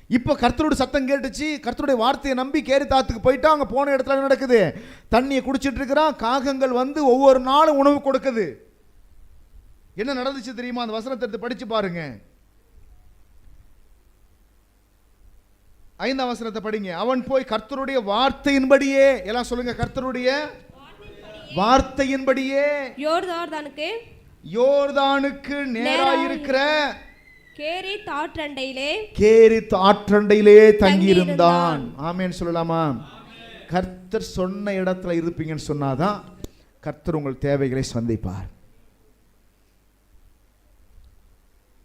இப்போ கர்த்தருடைய சத்தம் கேட்டுச்சு, கர்த்தருடைய வார்த்தையை நம்பி கேரித்தாத்துக்கு போயிட்டா. அங்கே போன இடத்துல என்ன நடக்குது? தண்ணியை குடிச்சிட்டு இருக்கிறான். காகங்கள் வந்து ஒவ்வொரு நாளும் உணவு கொடுக்குது. என்ன நடந்துச்சு தெரியுமா? அந்த வசனத்தை எடுத்து படிச்சு பாருங்க. 5ஆம் வசனத்தை படிங்க. அவன் போய் கர்த்தருடைய வார்த்தையின்படியே, எல்லாம் சொல்லுங்க, கர்த்தருடைய வார்த்தையின்படியே யோர்தானுக்கு நேராயிருக்கிற கேரித் ஆற்றண்டையிலே தங்கியிருந்தான். ஆமென் சொல்லலாமா? கர்த்தர் சொன்ன இடத்துல இருப்பீங்கன்னு சொன்னாதான் கர்த்தர் உங்கள் தேவைகளை சந்திப்பார்.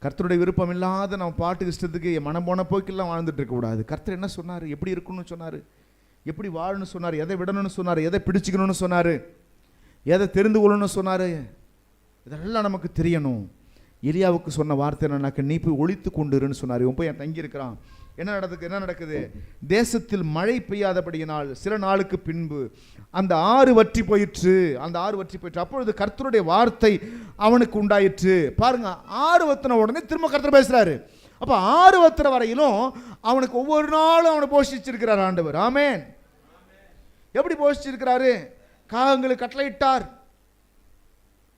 கர்த்தருடைய விருப்பம் இல்லாத நம்ம பாட்டு இஷ்டத்துக்கு மனம் போன போக்கெல்லாம் வாழ்ந்துட்டு இருக்க கூடாது. கர்த்தர் என்ன சொன்னார், எப்படி இருக்கணும்னு சொன்னார், எப்படி வாழணும்னு சொன்னார், எதை விடணும்னு சொன்னார், எதை பிடிச்சிக்கணும்னு சொன்னார், எதை தெரிந்து கொள்ளணும்னு சொன்னார், இதெல்லாம் நமக்கு தெரியணும். எலியாவுக்கு சொன்ன வார்த்தை என்னன்னாக்க, நீ போய் ஒளித்து கொண்டுருன்னு சொன்னார். இவன் போய் தங்கி இருக்கிறான். என்ன நடக்குது? தேசத்தில் மழை பெய்யாதபடியினால் சில நாளுக்கு பின்பு அந்த ஆறு வற்றி போயிற்று. அப்பொழுது கர்த்தருடைய வார்த்தை அவனுக்கு உண்டாயிற்று. பாருங்க, ஆறு வத்தின உடனே திரும்ப கர்த்தர் பேசுறாரு. அப்ப ஆறு வத்திர வரையிலும் அவனுக்கு ஒவ்வொரு நாளும் அவனை போஷிச்சிருக்கிறார் ஆண்டவர். ஆமென். எப்படி போஷிச்சிருக்கிறாரு? காகங்களுக்கு கட்டளையிட்டார்.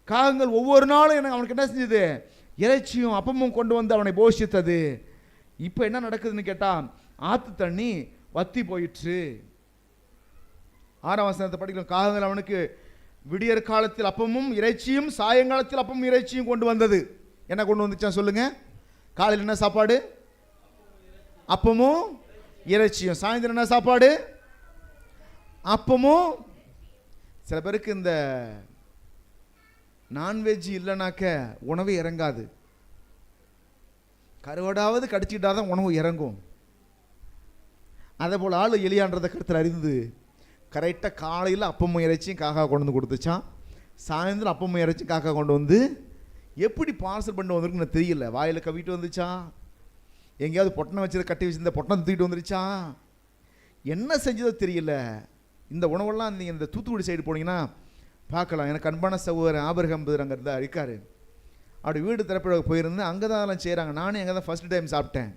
காகங்கள் ஒவ்வொரு நாளும் அவனுக்கு என்ன செஞ்சது? இறைச்சியும் அப்பமும் கொண்டு வந்து அவனை போஷித்தது. இப்போ என்ன நடக்குதுன்னு கேட்டால், ஆற்று தண்ணி வத்தி போயிற்று. 6ஆம் வசனத்தை படிக்கிறோம். காகங்கள் அவனுக்கு விடியற் காலத்தில் அப்பமும் இறைச்சியும், சாயங்காலத்தில் அப்பமும் இறைச்சியும் கொண்டு வந்தது. என்ன கொண்டு வந்துச்சா சொல்லுங்க? காலையில் என்ன சாப்பாடு? அப்பமும் இறைச்சியும். சாயந்தரம் என்ன சாப்பாடு? அப்பமும். சில பேருக்கு இந்த நான்வெஜ் இல்லைனாக்க உணவே இறங்காது. கருவாடாவது கடிச்சிக்கிட்டாதான் உணவு இறங்கும். அதே போல் ஆள் எலியான்றதை கருத்தில் அறிந்து கரெக்டாக காலையில் அப்பமும் இறைச்சியும் காக்கா கொண்டு வந்து கொடுத்துச்சான். சாயந்தரம் அப்பமும் இறைச்சியும் காக்கா கொண்டு வந்து எப்படி பார்சல் பண்ணி வந்திருக்குன்னு தெரியல. வாயில் கவிட்டு வந்துச்சா, எங்கேயாவது பொட்டணம் வச்சு கட்டி வச்சிருந்த பொட்டணம் தூக்கிட்டு வந்துருச்சா, என்ன செஞ்சதோ தெரியல. இந்த உணவெல்லாம் நீங்கள் இந்த தூத்துக்குடி சைடு போனீங்கன்னா பார்க்கலாம். எனக்கு அன்பான சகோதரன் ஆபிரகாம் அங்கே இருந்தால் இருக்காரு. அப்படி வீடு திறப்பிட போயிருந்தேன். அங்கே தான் அதெல்லாம் செய்கிறாங்க. நானும் அங்கே தான் ஃபஸ்ட் டைம் சாப்பிட்டேன்.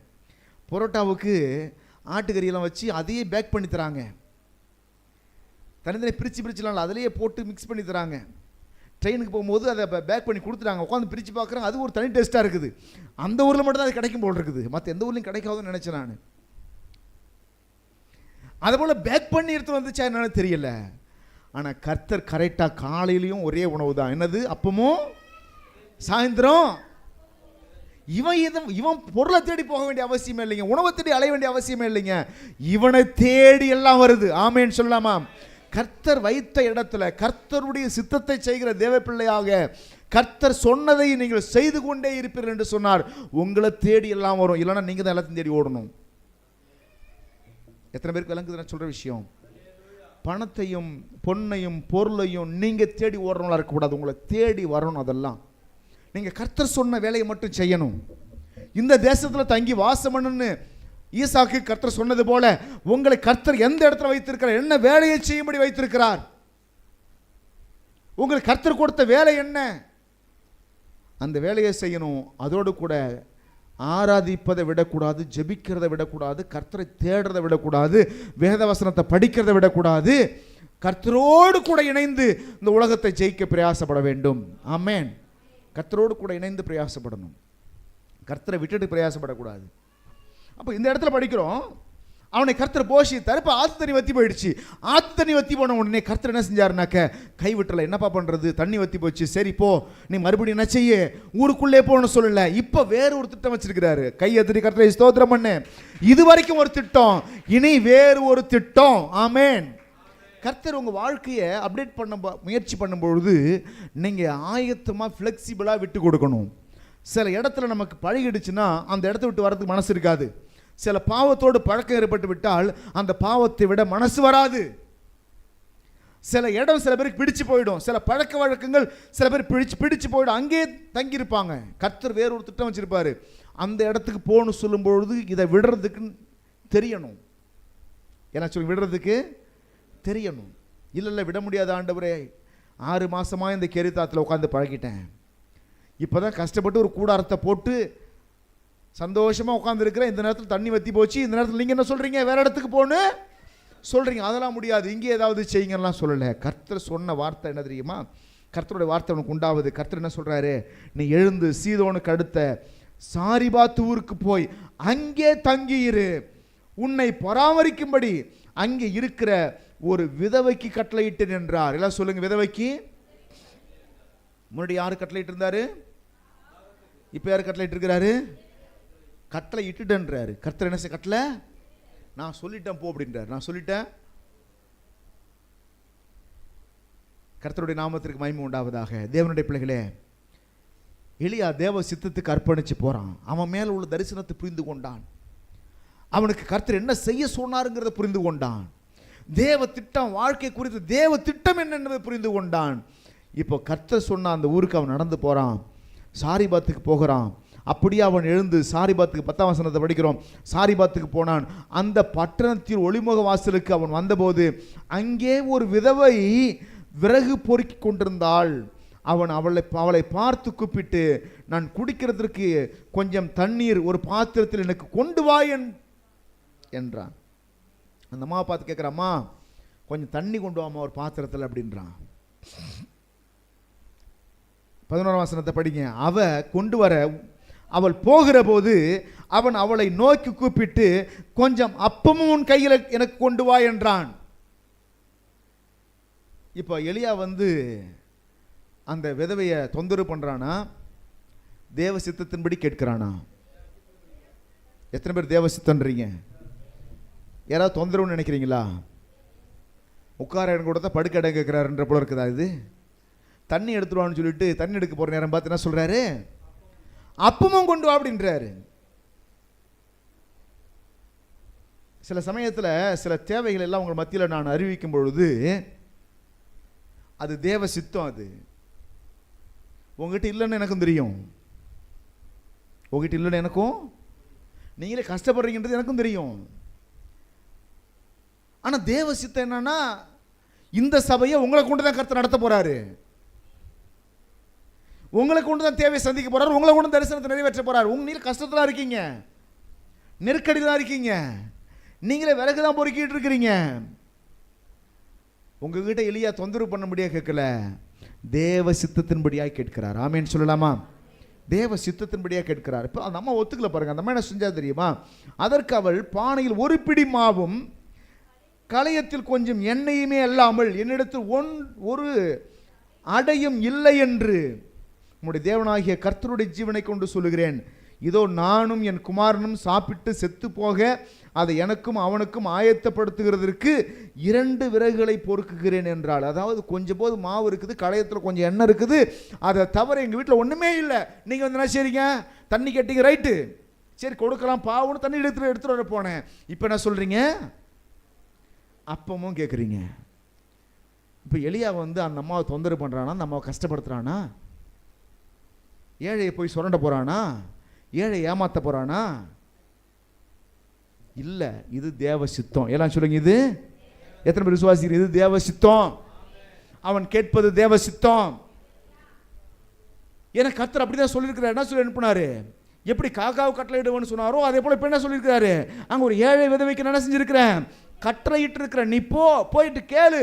பரோட்டாவுக்கு ஆட்டுக்கறியெல்லாம் வச்சு அதையே பேக் பண்ணி தராங்க. தனித்தனி பிரிச்சுலாம் அதிலேயே போட்டு மிக்ஸ் பண்ணி தராங்க. ட்ரெயினுக்கு போகும்போது அதை பேக் பண்ணி கொடுத்துட்டாங்க. உட்காந்து பிரித்து பார்க்குறேன். அது ஒரு தனி டேஸ்ட்டாக இருக்குது. அந்த ஊரில் மட்டும் தான் அது கிடைக்கும் போல் இருக்குது. மற்ற எந்த ஊர்லையும் கிடைக்காதுன்னு நினச்சேன் நான். அதுபோல் பேக் பண்ணி எடுத்து வந்துச்சா என்னன்னு தெரியல. ஆனால் கர்த்தர் கரெக்டாக காலையிலையும் ஒரே உணவு தான். என்னது? அப்பமும் சாயந்தரம். இவன் பொருளை தேடி போக வேண்டிய அவசியமே இல்லைங்க. உணவை தேடி அலைய வேண்டிய அவசியமே இல்லைங்க. இவனை தேடி எல்லாம் வருது. ஆமேன்னு சொல்லலாமா? கர்த்தர் வைத்த இடத்துல கர்த்தருடைய சித்தத்தை செய்கிற தேவ பிள்ளையாக கர்த்தர் சொன்னதை நீங்கள் செய்து கொண்டே இருப்பீர்கள் என்று சொன்னார். உங்களை தேடி எல்லாம் வரும். இல்லைன்னா நீங்கள் தான் எல்லாத்தையும் தேடி ஓடணும். எத்தனை பேருக்கு விளங்குது நான் சொல்கிற விஷயம்? பணத்தையும் பொன்னையும் பொருளையும் நீங்கள் தேடி ஓடுறவங்களா இருக்கக்கூடாது. உங்களை தேடி வரணும். அதெல்லாம் நீங்கள் கர்த்தர் சொன்ன வேலையை மட்டும் செய்யணும். இந்த தேசத்தில் தங்கி வாசம் பண்ணுன்னு ஈசாக்கு கர்த்தர் சொன்னது போல உங்களை கர்த்தர் எந்த இடத்துல வைத்திருக்கிறார், என்ன வேலையை செய்யும்படி வைத்திருக்கிறார், உங்களுக்கு கர்த்தர் கொடுத்த வேலை என்ன, அந்த வேலையை செய்யணும். அதோடு கூட ஆராதிப்பதை விடக்கூடாது, ஜெபிக்கிறதை விடக்கூடாது, கர்த்தரை தேடுறதை விடக்கூடாது, வேதவசனத்தை படிக்கிறதை விடக்கூடாது. கர்த்தரோடு கூட இணைந்து இந்த உலகத்தை ஜெயிக்க பிரயாசப்பட வேண்டும். ஆமென். கர்த்தரோடு கூட இணைந்து பிரயாசப்படணும். கர்த்தரை விட்டுட்டு பிரயாசப்படக்கூடாது. அப்போ இந்த இடத்துல படிக்கிறோம், அவனை கர்த்தர் போஷித்தார். இப்போ ஆத்து தண்ணி வத்தி போயிடுச்சு. ஆத்து தண்ணி வத்தி போன உடனே கர்த்தர் என்ன செஞ்சாருனாக்க, கைவிட்டல. என்னப்பா பண்ணுறது, தண்ணி வத்தி போச்சு, சரி போ, நீ மறுபடியும் என்ன செய்ய, ஊருக்குள்ளே போகணும்னு சொல்லல. இப்போ வேறு ஒரு திட்டம் வச்சிருக்கிறாரு. கையெத்திரி கர்த்தரை ஸ்தோத்திரம் பண்ணு. இது வரைக்கும் ஒரு திட்டம், இனி வேறு ஒரு திட்டம். ஆமென். கர்த்தர் உங்கள் வாழ்க்கையை அப்டேட் பண்ண முயற்சி பண்ணும்பொழுது நீங்கள் ஆயத்தமாக ஃப்ளெக்சிபிளாக விட்டு கொடுக்கணும். சில இடத்துல நமக்கு பழகிடுச்சுன்னா அந்த இடத்த விட்டு வரதுக்கு மனசு இருக்காது. சில பாவத்தோடு பழக்கம் ஏற்பட்டு விட்டால் அந்த பாவத்தை விட மனசு வராது. சில இடம் சில பேருக்கு பிடிச்சு போயிடும். சில பழக்க வழக்கங்கள் சில பேர் பிடிச்சு போயிடும். அங்கே தங்கியிருப்பாங்க. கர்த்தர் வேறொரு திட்டம் வச்சிருப்பாரு. அந்த இடத்துக்கு போகணும் சொல்லும் பொழுது இதை விடுறதுக்கு தெரியணும். என்ன சொல்லி விடுறதுக்கு தெரியணும். இல்லை விட முடியாத ஆண்டவரே, 6 மாசமாக இந்த கேரித்தாத்தில் உட்காந்து பழகிட்டேன். இப்போ தான் கஷ்டப்பட்டு ஒரு கூடாரத்தை போட்டு சந்தோஷமாக உட்காந்துருக்கிறேன். இந்த நேரத்தில் தண்ணி வற்றி போச்சு. இந்த நேரத்தில் நீங்கள் என்ன சொல்கிறீங்க, வேறு இடத்துக்கு போகணும் சொல்கிறீங்க. அதெல்லாம் முடியாது, இங்கே ஏதாவது செய்யுங்கலாம் சொல்லலை. கர்த்தர் சொன்ன வார்த்தை என்ன தெரியுமா? கர்த்தருடைய வார்த்தை உனக்கு உண்டாவது. கர்த்தர் என்ன சொல்கிறாரு, நீ எழுந்து சீதோனுக்கு அடுத்த சாரிபாத் ஊருக்கு போய் அங்கே தங்கியிரு, உன்னை பராமரிக்கும்படி அங்கே இருக்கிற ஒரு விதவைக்கு கட்டளையிட்டேன் என்றார். எல்லாம் சொல்லுங்க, விதவைக்கு. முன்னாடி யாரு கட்டளையிட்டு இருந்தாரு? இப்ப யாரு கட்டளையிட்டு இருக்கிறாரு? கட்டளை இட்டுட்டேன்றாரு. கர்த்தர் என்ன செய்ய? கட்டளை நான் சொல்லிட்டேன் போ அப்படின்றார். நான் சொல்லிட்டேன். கர்த்தருடைய நாமத்திற்கு மகிமை உண்டாவதாக. தேவனுடைய பிள்ளைகளே, எலியா தேவ சித்தத்துக்கு அர்ப்பணிச்சு போறான். அவன் மேல உள்ள தரிசனத்தை புரிந்து கொண்டான். அவனுக்கு கர்த்தர் என்ன செய்ய சொன்னாருங்கிறத புரிந்து கொண்டான். தேவ திட்டம், வாழ்க்கை குறித்து தேவ திட்டம் என்னன்றதை புரிந்து கொண்டான். இப்போ கர்த்தர் சொன்ன அந்த ஊருக்கு அவன் நடந்து போறான். சாரிபாத்துக்கு போகிறான். அப்படியே அவன் எழுந்து சாரிபாத்துக்கு 10ஆம் வசனத்தை படிக்கிறோம். சாரிபாத்துக்கு போனான். அந்த பட்டணத்தில் ஒளிமுக வாசலுக்கு அவன் வந்தபோது அங்கே ஒரு விதவை விறகு பொறுக்கி கொண்டிருந்தாள். அவன் அவளை பார்த்து கூப்பிட்டு, நான் குடிக்கிறதுக்கு கொஞ்சம் தண்ணீர் ஒரு பாத்திரத்தில் எனக்கு கொண்டு வா என்றான். அந்த அம்மாவை பார்த்து கேட்குற, அம்மா கொஞ்சம் தண்ணி கொண்டு வாமா ஒரு பாத்திரத்தில் அப்படின்றான். 11ஆம் வசனத்தை படிங்க. அவ கொண்டு வர அவள் போகிற போது அவன் அவளை நோக்கி கூப்பிட்டு, கொஞ்சம் அப்பமும் உன் கையில் எனக்கு கொண்டு வா என்றான். இப்போ எலியா அந்த விதவையை தொந்தரவு பண்றானா, தேவ சித்தத்தின்படி கேட்கிறானா? எத்தனை பேர் தேவ சித்தன்றீங்க? யாராவது தொந்தரவுன்னு நினைக்கிறீங்களா? உட்கார இடம் கொடுத்தா படுக்க இடம் கேட்கிறாருன்ற போல இருக்குதா? இது தண்ணி எடுத்துருவான்னு சொல்லிட்டு தண்ணி எடுக்க போற நேரம் பார்த்து என்ன சொல்றாரு? அப்பமும் கொண்டு வா அப்படின்றாரு. சில சமயத்தில் சில தேவைகள் எல்லாம் உங்கள் மத்தியில் நான் அறிவிக்கும் பொழுது அது தேவ சித்தம். அது உங்ககிட்ட இல்லைன்னு எனக்கும் தெரியும். உங்ககிட்ட இல்லைன்னு எனக்கும், நீங்களே கஷ்டப்படுறீங்கன்றது எனக்கும் தெரியும். ஆனால் தேவ சித்தம் என்னன்னா, இந்த சபையை உங்களை கொண்டு தான் கர்த்தர் நடத்த போறாரு. உங்களை கொண்டு தான் தேவையை சந்திக்க போறாரு. உங்களை கொண்டு தரிசனத்தை நிறைவேற்ற போறாரு. நீங்க கஷ்டத்தில் இருக்கீங்க, நெருக்கடியில் தான் இருக்கீங்க, நீங்களே விறகு தான் பொறுக்கிட்டு இருக்கிறீங்க. உங்ககிட்ட எலியா தொந்தரவு பண்ண முடியாது கேட்கல, தேவ சித்தத்தின்படியாக கேட்கிறார். ஆமேன்னு சொல்லலாமா? தேவ சித்தத்தின்படியாக கேட்கிறார். இப்போ அந்த அம்மா ஒத்துக்கல பாருங்க. அந்த அம்மா என்ன செஞ்சா தெரியுமா? அதற்கு அவள், பானையில் ஒரு பிடி மாவும் களையத்தில் கொஞ்சம் எண்ணெயுமே அல்லாமல் என்னிடத்தில் ஒரு அடையும் இல்லை என்று உம்முடைய தேவனாகிய கர்த்தருடைய ஜீவனை கொண்டு சொல்லுகிறேன், இதோ நானும் என் குமாரனும் சாப்பிட்டு செத்து போக அதை எனக்கும் அவனுக்கும் ஆயத்தப்படுத்துகிறதற்கு 2 விறகுகளை பொறுக்குகிறேன் என்றாள். அதாவது கொஞ்சம் போது மாவு இருக்குது, களையத்தில் கொஞ்சம் எண்ணெய் இருக்குது, அதை தவிர எங்கள் வீட்டில் ஒன்றுமே இல்லை. நீங்கள் என்ன செய்றீங்க? தண்ணி கேட்டீங்க, ரைட்டு, சரி கொடுக்கலாம் பாவுன்னு தண்ணி எடுத்துகிட்டு வர போனேன். இப்போ என்ன சொல்கிறீங்க? அப்பமும் கேட்குறீங்க. இப்போ எலியா அந்த அம்மாவை தொந்தரவு பண்ணுறானா? அந்த அம்மாவை கஷ்டப்படுத்துகிறானா? ஏழையை போய் சுரண்ட போகிறானா? ஏழை ஏமாத்த போகிறானா? இல்ல, இது தேவ சித்தம். எல்லாம் சொல்லுங்க, இது எத்தனை பேர் விசுவாசிக்கிறீங்க? இது தேவ சித்தம். அவன் கேட்பது தேவ சித்தம். ஏன்னா கர்த்தர் அப்படிதான் சொல்லியிருக்கிறார். என்ன சொல்லி அனுப்பினாரு? எப்படி காக்காவு கட்டளையிடுவேன்னு சொன்னாரோ அதே போல இப்ப என்ன சொல்லியிருக்கிறாரு? அங்க ஒரு ஏழை விதவைக்கு என்ன செஞ்சிருக்கிறேன்? கட்டளையிட்டு இருக்கிறேன், நீ போயிட்டு கேளு.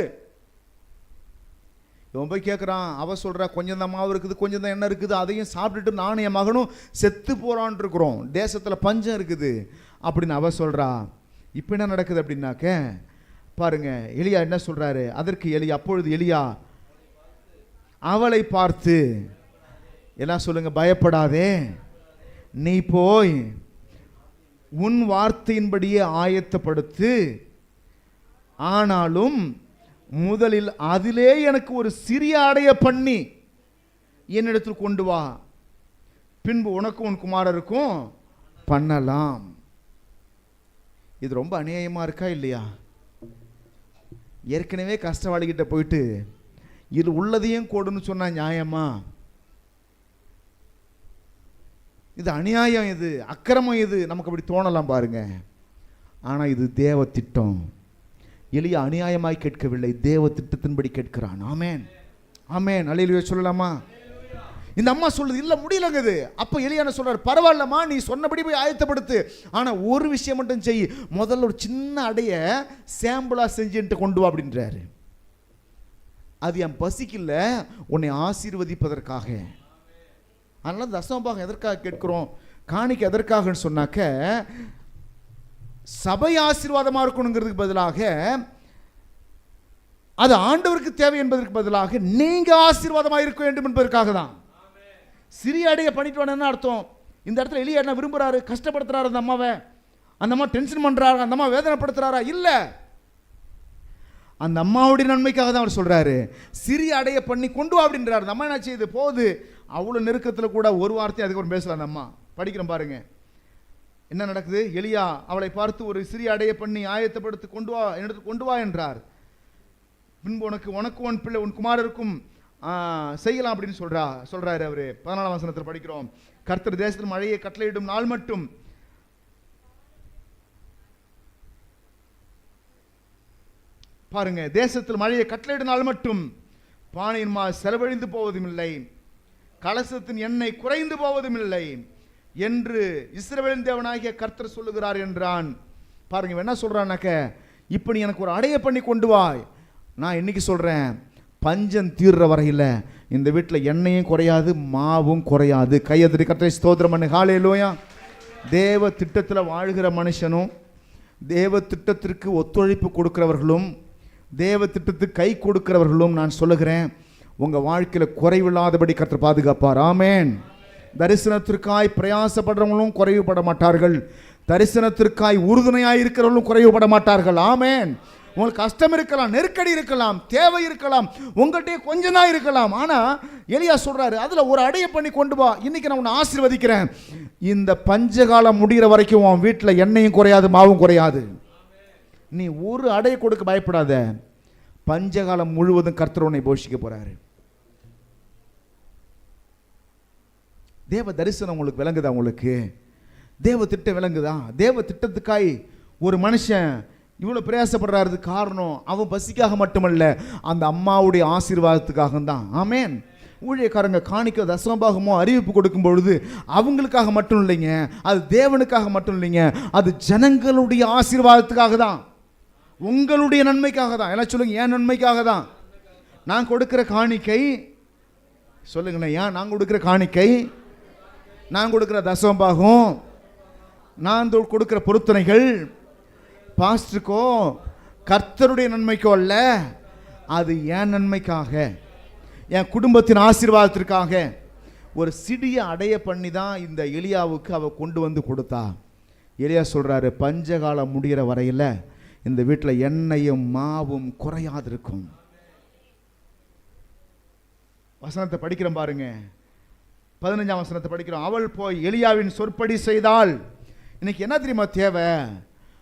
இவன் போய் கேட்குறான். அவ சொல்கிறா, கொஞ்சம் தான் மாவு இருக்குது, கொஞ்சம் தான் எண்ணெய் இருக்குது, அதையும் சாப்பிட்டுட்டு நானும் என் மகனும் செத்து போகிறான் இருக்கிறோம், தேசத்தில் பஞ்சம் இருக்குது அப்படின்னு அவ சொல்கிறா. இப்போ என்ன நடக்குது அப்படின்னாக்க பாருங்க, எலியா என்ன சொல்கிறாரு? அதற்கு எலியா, அப்பொழுது எலியா அவளை பார்த்து எல்லாம் சொல்லுங்க, பயப்படாதே, நீ போய் உன் வார்த்தையின்படியே ஆயத்தப்படுத்து, ஆனாலும் முதலில் அதிலே எனக்கு ஒரு சிறிய அடைய பண்ணி என்னிடத்தில் கொண்டு வா, பின்பு உனக்கும் உன் குமாரருக்கும் பண்ணலாம். இது ரொம்ப அநியாயமா இருக்கா இல்லையா? ஏற்கனவே கஷ்டவாளிகிட்ட போயிட்டு இது உள்ளதையும் கொடுன்னு சொன்னா நியாயமா? இது அநியாயம், இது அக்கிரமம், இது நமக்கு அப்படி தோணலாம் பாருங்க. ஆனா இது தேவ திட்டம். எலியா அநியாயமாய் கேட்கவில்லை, தேவ திட்டத்தின்படி கேட்கிறான். ஆமேன், ஆமேன், அல்லேலூயா சொல்லலாமா? இந்த அம்மா சொல்லுது, இல்ல முடியலங்க இது. அப்ப எலியா என்ன சொல்றாரு? பரவாயில்லம்மா, நீ சொன்னபடி போய் ஆயத்தப்படுத்து, ஆனா ஒரு விஷயம் மட்டும் செய், முதல்ல ஒரு சின்ன அடைய சாம்பிளா செஞ்சுட்டு கொண்டு வா அப்படின்றாரு. அது என் பசிக்கல, உன்னை ஆசீர்வதிப்பதற்காக. அதனால தசமபாகம் எதற்காக கேட்கிறோம், காணிக்கை எதற்காகன்னு சொன்னாக்க, சபை ஆசீர்வாதமாக இருக்கணுங்கிறதுக்கு பதிலாக, அது ஆண்டவருக்கு தேவை என்பதற்கு பதிலாக நீங்க ஆசீர்வாதமாக இருக்க வேண்டும் என்பதற்காக தான். சிறிய அடைய பண்ணிட்டு வானேன்னு அர்த்தம். இந்த இடத்துல எலியா என்ன விரும்புறாரு? கஷ்டப்படுத்துறாரு அந்த அம்மாவை. அந்த அம்மா டென்ஷன் பண்றாரு, அந்த அம்மா வேதனைப்படுத்துறாரா? இல்ல, அந்த அம்மாவுடைய நன்மைக்காக தான் அவர் சொல்றாரு. சிறிய அடைய பண்ணி கொண்டு வா அப்படின்றாரு. அந்த அம்மா என்ன செய்யுது? போகுது. அவ்வளவு நெருக்கத்தில் கூட ஒரு வார்த்தை அதுக்கு பேசலாம் அந்த அம்மா. படிக்கிறோம் பாருங்க என்ன நடக்குது. எலியா அவளை பார்த்து ஒரு சிறிய அடைய பண்ணி ஆயத்தப்படுத்தி கொண்டு வா, என்னிடத்தில் கொண்டு வா என்றார். பின்பு உனக்கு உன் பிள்ளை உன் குமாரருக்கும் செய்யலாம் அப்படின்னு சொல்றாரு அவரு. 14ஆம் வசனத்தில் படிக்கிறோம், கர்த்தர் தேசத்தில் மழையை கட்டளையிடும் நாள் மட்டும் பாருங்க, தேசத்தில் மழையை கட்டளையிடும் நாள் மட்டும் பானையின் மா செலவழிந்து போவதும் இல்லை, கலசத்தின் எண்ணெய் குறைந்து போவதும் இல்லை என்று இஸ்ரவேலின் தேவனாகிய கர்த்தர் சொல்லுகிறார் என்றான். பாருங்க என்ன சொல்றான்னாக்க, இப்ப நீ எனக்கு ஒரு அடைய பண்ணி கொண்டு வா. நான் இன்னைக்கு சொல்றேன், பஞ்சம் தீர்ற வரையில் இந்த வீட்டில் எண்ணெயும் குறையாது, மாவும் குறையாது. கையெதிரி கர்த்தரை ஸ்தோத்திரம் பண்ணு. ஹல்லேலூயா. தேவ திட்டத்தில் வாழ்கிற மனுஷனும், தேவ திட்டத்திற்கு ஒத்துழைப்பு கொடுக்கிறவர்களும், தேவ திட்டத்துக்கு கை கொடுக்கிறவர்களும் நான் சொல்லுகிறேன், உங்க வாழ்க்கையில் குறைவில்லாதபடி கர்த்தர் பாதுகாப்பார். ஆமென். தரிசனத்திற்காய் பிரயாசப்படுறவங்களும் குறைவுபட மாட்டார்கள், தரிசனத்திற்காய் உறுதுணையாய் இருக்கிறவர்களும் குறைவுபட மாட்டார்கள். ஆமென். உங்களுக்கு கஷ்டம் இருக்கலாம், நெருக்கடி இருக்கலாம், தேவை இருக்கலாம், உங்கள்கிட்ட கொஞ்சம் தான் இருக்கலாம். ஆனா எலியா சொல்றாரு, அதுல ஒரு அடைய பண்ணி கொண்டு வா. இன்னைக்கு நான் உன்னை ஆசீர்வதிக்கிறேன். இந்த பஞ்சகாலம் முடிகிற வரைக்கும் உன் வீட்டில் எண்ணெயும் குறையாது, மாவும் குறையாது. நீ ஒரு அடைய கொடுக்க பயப்படாத. பஞ்சகாலம் முழுவதும் கர்த்தர் உன்னை போஷிக்க போறாரு. தேவ தரிசனம் உங்களுக்கு விளங்குதா? உங்களுக்கு தேவ திட்டம் விளங்குதா? தேவ திட்டத்துக்காய் ஒரு மனுஷன் இவ்வளவு பிரயாசப்படுறாரு. காரணம் அவன் பசிக்காக மட்டுமல்ல, அந்த அம்மாவுடைய ஆசீர்வாதத்துக்காக தான். ஆமென். ஊழியக்காரங்க காணிக்க தசமபாகமோ அறிவிப்பு கொடுக்கும் பொழுது அவங்களுக்காக மட்டும் இல்லைங்க, அது தேவனுக்காக மட்டும் இல்லைங்க, அது ஜனங்களுடைய ஆசீர்வாதத்துக்காக தான், உங்களுடைய நன்மைக்காக தான். எல்லாம் சொல்லுங்க, என் நன்மைக்காக தான். நான் கொடுக்கிற காணிக்கை சொல்லுங்கண்ணே, ஏன் நான் கொடுக்கிற காணிக்கை, நான் கொடுக்கிற தசமபாகம், நான் கொடுக்கிற பொருத்தனைகள் பாஸ்டருக்கோ கர்த்தருடைய நன்மைக்கோ அல்ல, அது என் நன்மைக்காக, என் குடும்பத்தின் ஆசீர்வாதத்திற்காக. ஒரு சிறிய அடைய பண்ணி தான் இந்த எலியாவுக்கு அவ கொண்டு வந்து கொடுத்தா. எலியா சொல்றாரு, பஞ்சகாலம் முடிகிற வரையில் இந்த வீட்டில் எண்ணெயும் மாவும் குறையாது இருக்கும். வசனத்தை படிக்கிறோம் பாருங்க, 15ஆம் வசனத்தை படிக்கிறோம். அவள் போய் எலியாவின் சொற்படி செய்தாள். இன்னைக்கு என்ன தெரியுமா தேவை?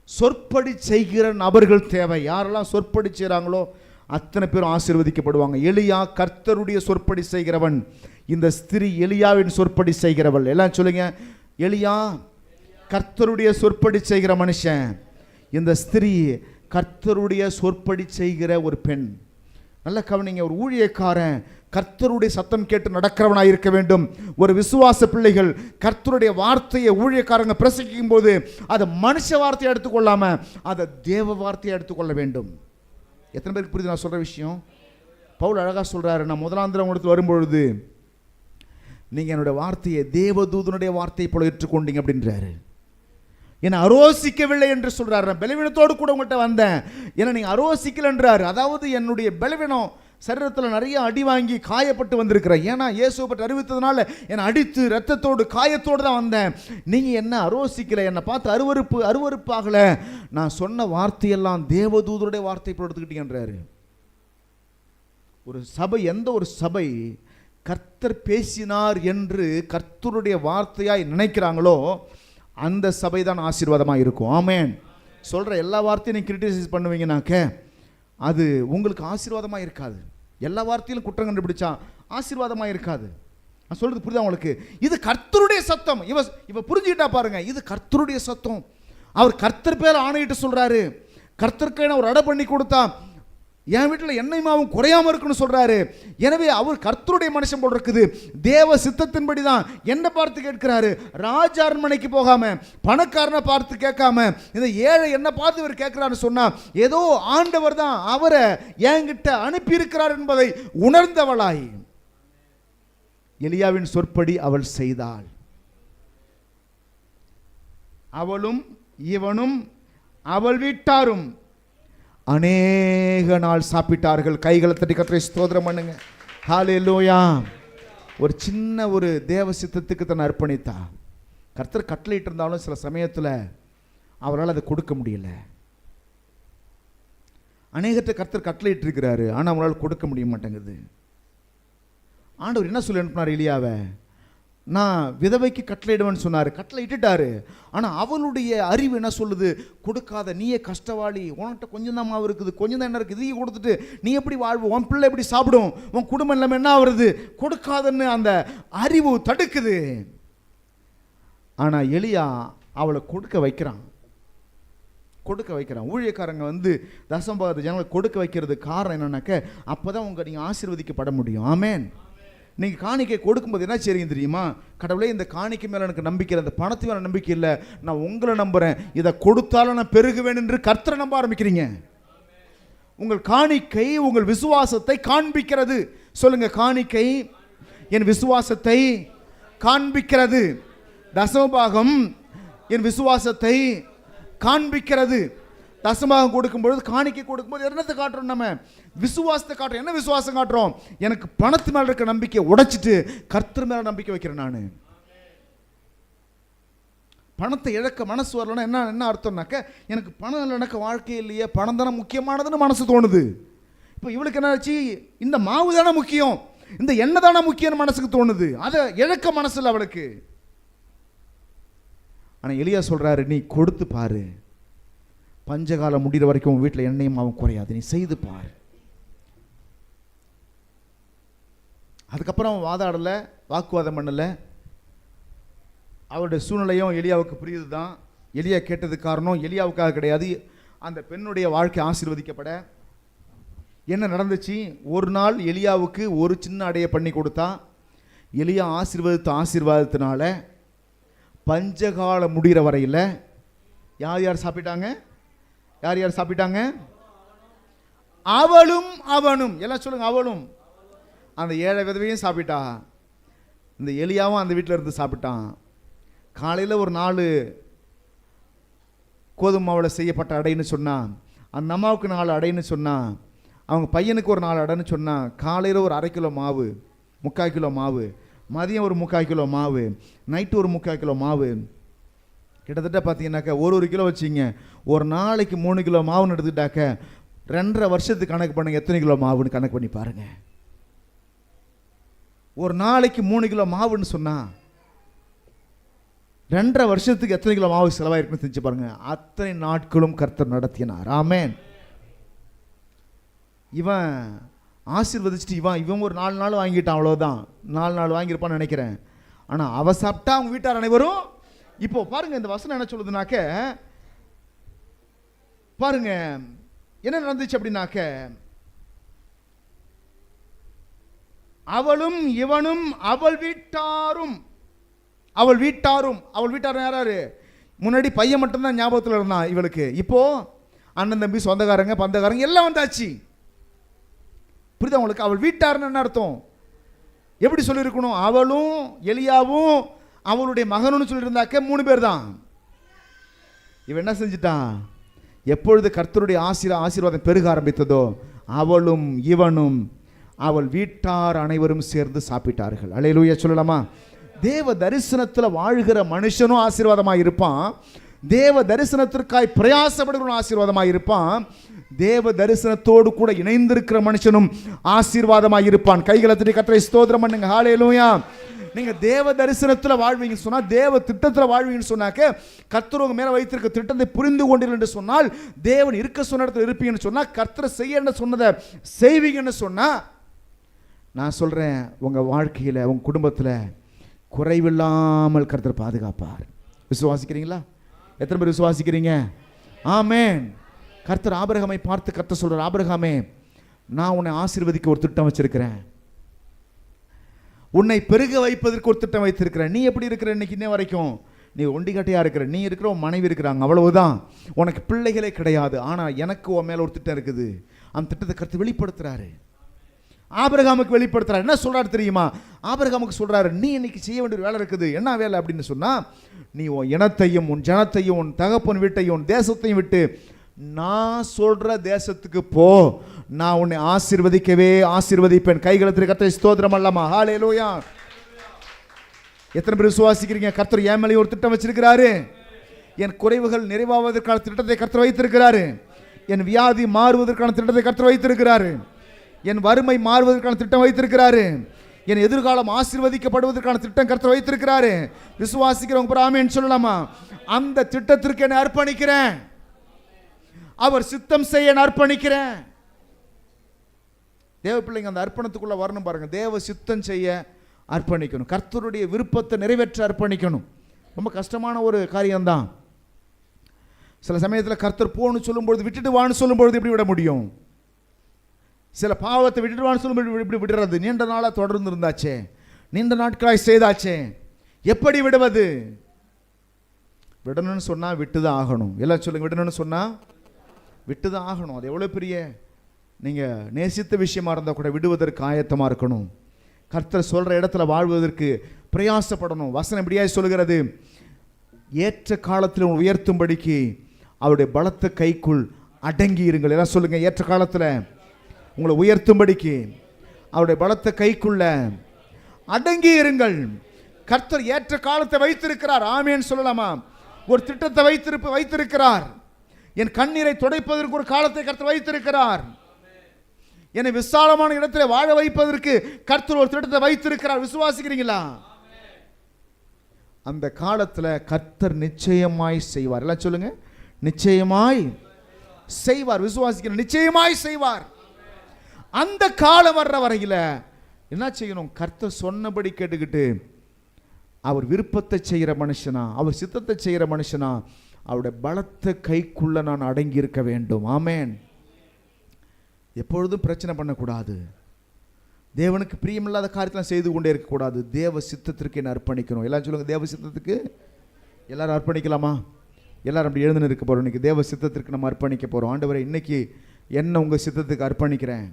சொற்படி செய்கிற நபர்கள் தேவை. யாரெல்லாம் சொற்படி செய்கிறாங்களோ அத்தனை பேரும் ஆசீர்வதிக்கப்படுவாங்க. எலியா கர்த்தருடைய சொற்படி செய்கிறவன். இந்த ஸ்திரீ எலியாவின் சொற்படி செய்கிறவள். எல்லாம் சொல்லுங்க, எலியா கர்த்தருடைய சொற்படி செய்கிற மனுஷன், இந்த ஸ்திரீ கர்த்தருடைய சொற்படி செய்கிற ஒரு பெண். நல்ல கவனிங்க, ஒரு ஊழியக்காரன் கர்த்தருடைய சத்தம் கேட்டு நடக்கிறவனாக இருக்க வேண்டும். ஒரு விசுவாச பிள்ளைகள் கர்த்தருடைய வார்த்தையை ஊழியக்காரங்க பிரசங்கிக்கும் போது அதை மனுஷ வார்த்தையை எடுத்துக்கொள்ளாம அதை தேவ வார்த்தையை எடுத்துக்கொள்ள வேண்டும். எத்தனை பேருக்கு புரியுது நான் சொல்ற விஷயம்? பவுல் அழகா சொல்றாரு, நான் முதலாந்திரம் கொடுத்து வரும்பொழுது நீங்க என்னுடைய வார்த்தையை தேவதூதனுடைய வார்த்தையை போல ஏற்றுக்கொண்டீங்க அப்படின்றாரு. என்னை அரோசிக்கவில்லை என்று சொல்றாரு. நான் பலவீனத்தோடு கூட உங்கள்கிட்ட வந்தேன், ஏன்னா நீங்க அரோசிக்கல என்றாரு. அதாவது என்னுடைய பலவீனம், சரீரத்தில் நிறைய அடி வாங்கி காயப்பட்டு வந்திருக்கிறேன். ஏன்னா இயேசுவை பற்றி அறிவித்ததுனால என்னை அடித்து ரத்தத்தோடு காயத்தோடு தான் வந்தேன். நீங்க என்ன அரோசிக்கல, என்னை பார்த்து அருவருப்பாகல. நான் சொன்ன வார்த்தையெல்லாம் தேவதூதருடைய வார்த்தை போல எடுத்துக்கிட்டீங்கன்றாரு. ஒரு சபை, எந்த ஒரு சபை கர்த்தர் பேசினார் என்று கர்த்தருடைய வார்த்தையாய் நினைக்கிறாங்களோ அந்த சபை தான் ஆசீர்வாதமாக இருக்கும். ஆமென். சொல்ற எல்லா வார்த்தையும் நீங்க கிரிட்டிசைஸ் பண்ணுவீங்கனாக்க அது உங்களுக்கு ஆசீர்வாதமாக இருக்காது. எல்லா வார்த்தையிலும் குற்றம் கண்டுபிடிச்சா ஆசீர்வாதமாக இருக்காது. நான் சொல்றது புரியுதா உங்களுக்கு? இது கர்த்தருடைய சத்தம். இவ புரிஞ்சுக்கிட்டா பாருங்க, இது கர்த்தருடைய சத்தம். அவர் கர்த்தர் பேர் ஆணையிட்டு சொல்றாரு. கர்த்தருக்கு ஒரு அடை பண்ணி கொடுத்தா என் வீட்டில் எண்ணெய் மாவும் குறையாம இருக்குன்னு சொல்றாரு. எனவே அவர் கர்த்தருடைய மனுஷன் போல் இருக்குது. தேவ சித்தத்தின்படி தான் என்ன பார்த்து கேட்கிறாரு. ராஜ அரண்மனைக்கு போகாம, பணக்காரனை பார்த்து கேட்காம, இந்த ஏழை என்ன பார்த்து இவர் கேட்கிறாருன்னு சொன்னா ஏதோ ஆண்டவர் தான் அவரை என்கிட்ட அனுப்பி இருக்கிறார் என்பதை உணர்ந்தவளாய் எலியாவின் சொற்படி அவள் செய்தாள். அவளும் இவனும் அவள் வீட்டாரும் அநேக நாள் சாப்பிட்டார்கள். கைகளை தட்டி கர்த்தரை ஸ்தோத்திரம் பண்ணுங்க. ஹல்லேலூயா. ஒரு சின்ன ஒரு தேவ சித்தத்துக்கு தன்னை அர்ப்பணித்தா. கர்த்தர் கட்டளையிட்டு இருந்தாலும் சில சமயத்தில் அவரால் அதை கொடுக்க முடியல. அநேகத்தை கர்த்தர் கட்டளையிட்டு இருக்கிறாரு, ஆனால் அவங்களால கொடுக்க முடிய மாட்டேங்குது. ஆண்டவர் என்ன சொல்லி அனுப்பினார் எலியாவை? நான் விதவைக்கு கட்டளையிடுவேன்னு சொன்னார், கட்டளை இட்டுட்டாரு. ஆனால் அவளுடைய அறிவு என்ன சொல்லுது? கொடுக்காத, நீயே கஷ்டவாளி, உன்கிட்ட கொஞ்சம் தான் மாவு இருக்குது, கொஞ்சம் தான் என்ன இருக்குது, இதையும் கொடுத்துட்டு நீ எப்படி வாழ்வு, உன் பிள்ளை எப்படி சாப்பிடும், உன் குடும்பம் இல்லாமல் என்ன வருது, கொடுக்காதன்னு அந்த அறிவு தடுக்குது. ஆனால் எலியா அவளை கொடுக்க வைக்கிறான். ஊழியக்காரங்க தசமபாகத்தை ஜனங்களை கொடுக்க வைக்கிறது காரணம் என்னன்னாக்க, அப்போ தான் நீங்கள் ஆசீர்வதிக்கப்பட முடியும். ஆமேன். நீங்கள் காணிக்கை கொடுக்கும்போது என்ன செய்றீங்க தெரியுமா? கடவுளே, இந்த காணிக்கை மேலே எனக்கு நம்பிக்கை இல்லை, இந்த பணத்து மேலே நம்பிக்கை இல்லை, நான் உங்களை நம்புகிறேன், இதை கொடுத்தாலும் நான் பெருகுவேன் என்று கர்த்தரை நம்ப ஆரம்பிக்கிறீங்க. உங்கள் காணிக்கை உங்கள் விசுவாசத்தை காண்பிக்கிறது. சொல்லுங்க, காணிக்கை என் விசுவாசத்தை காண்பிக்கிறது. தசமபாகம் என் விசுவாசத்தை காண்பிக்கிறது. தசமபாகம் கொடுக்கும்பொழுது, காணிக்கை கொடுக்கும்போது என்னத்தை காட்டுறோம்? நம்ம விசுவாசத்தை காட்டுறோம். என்ன விசுவாசம் காட்டுறோம்? எனக்கு பணத்து மேல இருக்க நம்பிக்கையை உடைச்சிட்டு கர்த்தர் மேல நம்பிக்கை வைக்கிறேன். நான் பணத்தை இழக்க மனசு வரலன்னா என்ன அர்த்தம்னாக்க, எனக்கு பணம் இல்லைனாக்க வாழ்க்கை இல்லையே, பணம் தானே முக்கியமானதுன்னு மனசு தோணுது. இப்போ இவளுக்கு என்ன ஆச்சு? இந்த மாவு தானே முக்கியம், இந்த எண்ணெய் தானே முக்கியம்னு மனசுக்கு தோணுது. அதை இழக்க மனசு இல்லை அவளுக்கு. ஆனால் எலியா சொல்றாரு, நீ கொடுத்து பாரு, பஞ்சகாலம் முடிகிற வரைக்கும் உன் வீட்டில் எண்ணெயும் மாவும் குறையாது, நீ செய்து பாரு. அதுக்கப்புறம் வாதாடலை, வாக்குவாதம் பண்ணலை. அவருடைய சூழ்நிலையும் எலியாவுக்கு புரியுது தான். எலியா கேட்டது காரணம் எலியாவுக்காக கிடையாது, அந்த பெண்ணுடைய வாழ்க்கை ஆசீர்வதிக்கப்பட. என்ன நடந்துச்சு? ஒரு நாள் எலியாவுக்கு ஒரு சின்ன அடையை பண்ணி கொடுத்தா. எலியா ஆசீர்வாதத்தினால பஞ்சகாலம் முடிகிற வரையில் யார் சாப்பிட்டாங்க? யார் சாப்பிட்டாங்க? அவளும் அவனும். எல்லாம் சொல்லுங்க, அவளும். அந்த ஏழை விதவையும் சாப்பிட்டா, இந்த எலியாவும் அந்த வீட்டில் இருந்து சாப்பிட்டான். காலையில் ஒரு 4 கோதுமை மாவில் செய்யப்பட்ட அடைன்னு சொன்னான், அந்த அம்மாவுக்கு 4 அடைன்னு சொன்னான், அவங்க பையனுக்கு ஒரு 4 அடைன்னு சொன்னான். காலையில் ஒரு 1/2 கிலோ மாவு, 3/4 கிலோ மாவு, மதியம் ஒரு 3/4 கிலோ மாவு, நைட்டு ஒரு 3/4 கிலோ மாவு. கிட்டத்தட்ட பார்த்தீங்கன்னாக்கா 1 கிலோ வச்சிங்க, ஒரு நாளைக்கு 3 கிலோ மாவுன்னு எடுத்துக்கிட்டாக்க 2.5 வருஷத்துக்கு கணக்கு பண்ணுங்க, எத்தனை கிலோ மாவுன்னு கணக்கு பண்ணி பாருங்க. ஒரு நாளைக்கு 3 கிலோ மாவுன்னு சொன்னா 2.5 வருஷத்துக்கு எத்தனை கிலோ மாவு செலவாயிருக்குன்னு செஞ்சு பாருங்க. அத்தனை நாட்களும் கர்த்தர் நடத்தினார். ஆமென். இவன் ஆசீர்வதிச்சுட்டு இவன் ஒரு 4 நாள் வாங்கிட்டான், அவ்வளோதான். 4 நாள் வாங்கியிருப்பான்னு நினைக்கிறேன். ஆனால் அவ சாப்பிட்டா அவங்க வீட்டார் அனைவரும். இப்போ பாருங்க, இந்த வசனம் என்ன சொல்லுதுனாக்க, பாருங்க என்ன நடந்துச்சு அப்படின்னாக்க, அவளும் இவனும் அவள் வீட்டாரும். அவள் வீட்டாரும் யாராரு? முன்னாடி பையன் மட்டும்தான் ஞாபகத்தில் இருந்தான் இவளுக்கு. இப்போ அண்ணன் தம்பி சொந்தக்காரங்க பந்தக்காரங்க எல்லாம் வந்தாச்சு. புரியுதா உங்களுக்கு? அவள் வீட்டார்னு என்ன அர்த்தம்? எப்படி சொல்லியிருக்கணும்? அவளும் எலியாவும் அவளுடைய மகனும் சொல்லியிருந்தாக்க 3 பேர் தான். இவன் என்ன செஞ்சிட்டான்? எப்பொழுது கர்த்தருடைய ஆசீர்வாதம் பெருக ஆரம்பித்ததோ, அவளும் இவனும் அவள் வீட்டார் அனைவரும் சேர்ந்து சாப்பிட்டார்கள். அல்லேலூயா சொல்லலாமா? தேவ தரிசனத்தில் வாழ்கிற மனுஷனும் ஆசீர்வாதமாக இருப்பான், தேவ தரிசனத்திற்காய் பிரயாசப்படுகிறவனும் ஆசீர்வாதமாக இருப்பான், தேவ தரிசனத்தோடு கூட இணைந்திருக்கிற மனுஷனும் ஆசீர்வாதமாக இருப்பான். கைகளை தட்டி கர்த்தரை ஸ்தோத்திரம் பண்ணுங்க. ஹல்லேலூயா. நீங்க தேவ தரிசனத்தில் வாழ்வீங்கன்னு சொன்னா, தேவ திட்டத்தில் வாழ்வீங்கன்னு சொன்னாக்க, கர்த்தர் உங்க மேல வைத்திருக்க திட்டத்தை புரிந்து கொண்டீர்கள் என்று சொன்னால், தேவன் இருக்க சொன்ன இடத்துல இருப்பீங்கன்னு சொன்னா, கர்த்தர் செய்ய சொன்னதை செய்வீங்கன்னு சொன்னா, நான் சொல்றேன், உங்க வாழ்க்கையில உங்க குடும்பத்தில் குறைவில்லாமல் கர்த்தர் பாதுகாப்பார். விசுவாசிக்கிறீங்களா? எத்தனை பேர் விசுவாசிக்கிறீங்க? ஆமென். கர்த்தர் ஆபிரகாமை பார்த்து கர்த்தர் சொல்றார், ஆபிரகாமே, நான் உன்னை ஆசீர்வதிக்க ஒரு திட்டம் வச்சிருக்கிறேன், உன்னை பெருக வைப்பதற்கு ஒரு திட்டம் வைத்திருக்கிறேன். நீ எப்படி இருக்கிற இன்னைக்கு இன்ன வரைக்கும்? நீ ஒண்டிக்கட்டையா இருக்கிற, நீ இருக்கிற, உன் மனைவி இருக்கிறாங்க, அவ்வளவுதான். உனக்கு பிள்ளைகளே கிடையாது. ஆனால் எனக்கு உன் மேல ஒரு திட்டம் இருக்குது. அந்த திட்டத்தை கர்த்தர் வெளிப்படுத்துறாரு. ஆபிரகாமுக்கு வெளிப்படுத்துறாரு. என்ன சொல்றாரு தெரியுமா? ஆபிரகாமுக்கு சொல்றாரு, நீ இன்னைக்கு செய்ய வேண்டிய ஒரு வேலை இருக்குது. என்ன வேலை அப்படின்னு சொன்னா, நீ உன் இனத்தையும் உன் ஜனத்தையும் உன் தகப்பன் வீட்டையும் உன் தேசத்தையும் விட்டு நான் சொல்ற தேசத்துக்கு போ. நான் உன்னை ஆசீர்வதிக்கவே ஆசீர்வதிப்பேன். கைகளை கர்த்தரை ஸ்தோத்திரம் அல்லமா. ஹல்லேலூயா. எத்தனை பேர் விசுவாசிக்கிறீங்க? கர்த்தர் என் மேலே ஒரு திட்டம் வச்சிருக்கிறாரு. என் குறைவுகள் நிறைவாவதற்கான திட்டத்தை கர்த்தர் வைத்திருக்கிறாரு. என் வியாதி மாறுவதற்கான திட்டத்தை கர்த்தர் வைத்திருக்கிறாரு. என் வறுமை மாறுவதற்கான திட்டம் வைத்திருக்கிறாரு. என் எதிர்காலம் ஆசீர்வதிக்கப்படுவதற்கான திட்டம் கர்த்தர் வைத்திருக்கிறாரு. விசுவாசிக்கிறவங்க ஆமென் சொல்லலாமா? அந்த திட்டத்திற்கு என்னை அர்ப்பணிக்கிறேன். அவர் சித்தம் செய்ய நான் அர்ப்பணிக்கிறேன். தேவ பிள்ளைங்க அந்த அர்ப்பணத்துக்குள்ள வரணும் பாருங்க. தேவ சித்தம் செய்ய அர்ப்பணிக்கணும். கர்த்தருடைய விருப்பத்தை நிறைவேற்ற அர்ப்பணிக்கணும். ரொம்ப கஷ்டமான ஒரு காரியம்தான். சில சமயத்தில் கர்த்தர் போன்னு சொல்லும்பொழுது விட்டுட்டு வான்னு சொல்லும்பொழுது எப்படி விட முடியும்? சில பாவத்தை விட்டுட்டு வான்னு சொல்லும்போது இப்படி விடுறது. நீண்ட நாளாக தொடர்ந்து இருந்தாச்சே, நீண்ட நாட்களாய் செய்தாச்சே, எப்படி விடுவது? விடணும்னு சொன்னால் விட்டு தான் ஆகணும். எல்லாம் சொல்லுங்க, விடணும்னு சொன்னால் விட்டு தான் ஆகணும். அது எவ்வளோ பெரிய நீங்கள் நேசித்த விஷயமா இருந்தால் கூட விடுவதற்கு ஆயத்தமாக இருக்கணும். கர்த்தர் சொல்கிற இடத்துல வாழ்வதற்கு பிரயாசப்படணும். வசனம் எப்படியாய் சொல்கிறது? ஏற்ற காலத்தில் உயர்த்தும்படிக்கு அவருடைய பலத்த கைக்குள் அடங்கி இருங்கள். எல்லாம் சொல்லுங்க, ஏற்ற காலத்தில் உங்களை உயர்த்தும்படிக்கு அவருடைய பலத்த கைக்குள்ள அடங்கி இருங்கள். கர்த்தர் ஏற்ற காலத்தை வைத்திருக்கிறார். ஆமென் சொல்லலாமா? ஒரு திட்டத்தை வைத்திருக்கிறார். என் கண்ணீரை துடைப்பதற்கு ஒரு காலத்தை கர்த்தர் வைத்திருக்கிறார். என்னை விசாலமான இடத்துல வாழ வைப்பதற்கு கர்த்தர் ஒரு திட்டத்தை வைத்திருக்கிறார். விசுவாசிக்கிறீங்களா? அந்த காலத்தில் கர்த்தர் நிச்சயமாய் செய்வார். எல்லாம் சொல்லுங்க, நிச்சயமாய் செய்வார். விசுவாசிக்கிற நிச்சயமாய் செய்வார். அந்த காலம் வர்ற வரையில் என்ன செய்யணும்? கர்த்தர் சொன்னபடி கேட்டுக்கிட்டு அவர் விருப்பத்தை செய்கிற மனுஷனா, அவர் சித்தத்தை செய்கிற மனுஷனா, அவருடைய பலத்த கைக்குள்ள நான் அடங்கி இருக்க வேண்டும். ஆமென். எப்பொழுதும் பிரச்சனை பண்ணக்கூடாது. தேவனுக்கு பிரியமில்லாத காரியத்தெல்லாம் செய்து கொண்டே இருக்கக்கூடாது. தேவ சித்தத்திற்கு என்ன அர்ப்பணிக்கணும். எல்லாம் சொல்லுங்க, தேவ சித்தத்துக்கு எல்லாரும் அர்ப்பணிக்கலாமா? எல்லாரும் அப்படி எழுந்து இருக்க போகிறோம். இன்னைக்கு தேவ சித்தத்திற்கு நம்ம அர்ப்பணிக்க போகிறோம். ஆண்டவரே, இன்னைக்கு என்ன உங்கள் சித்தத்துக்கு அர்ப்பணிக்கிறேன்.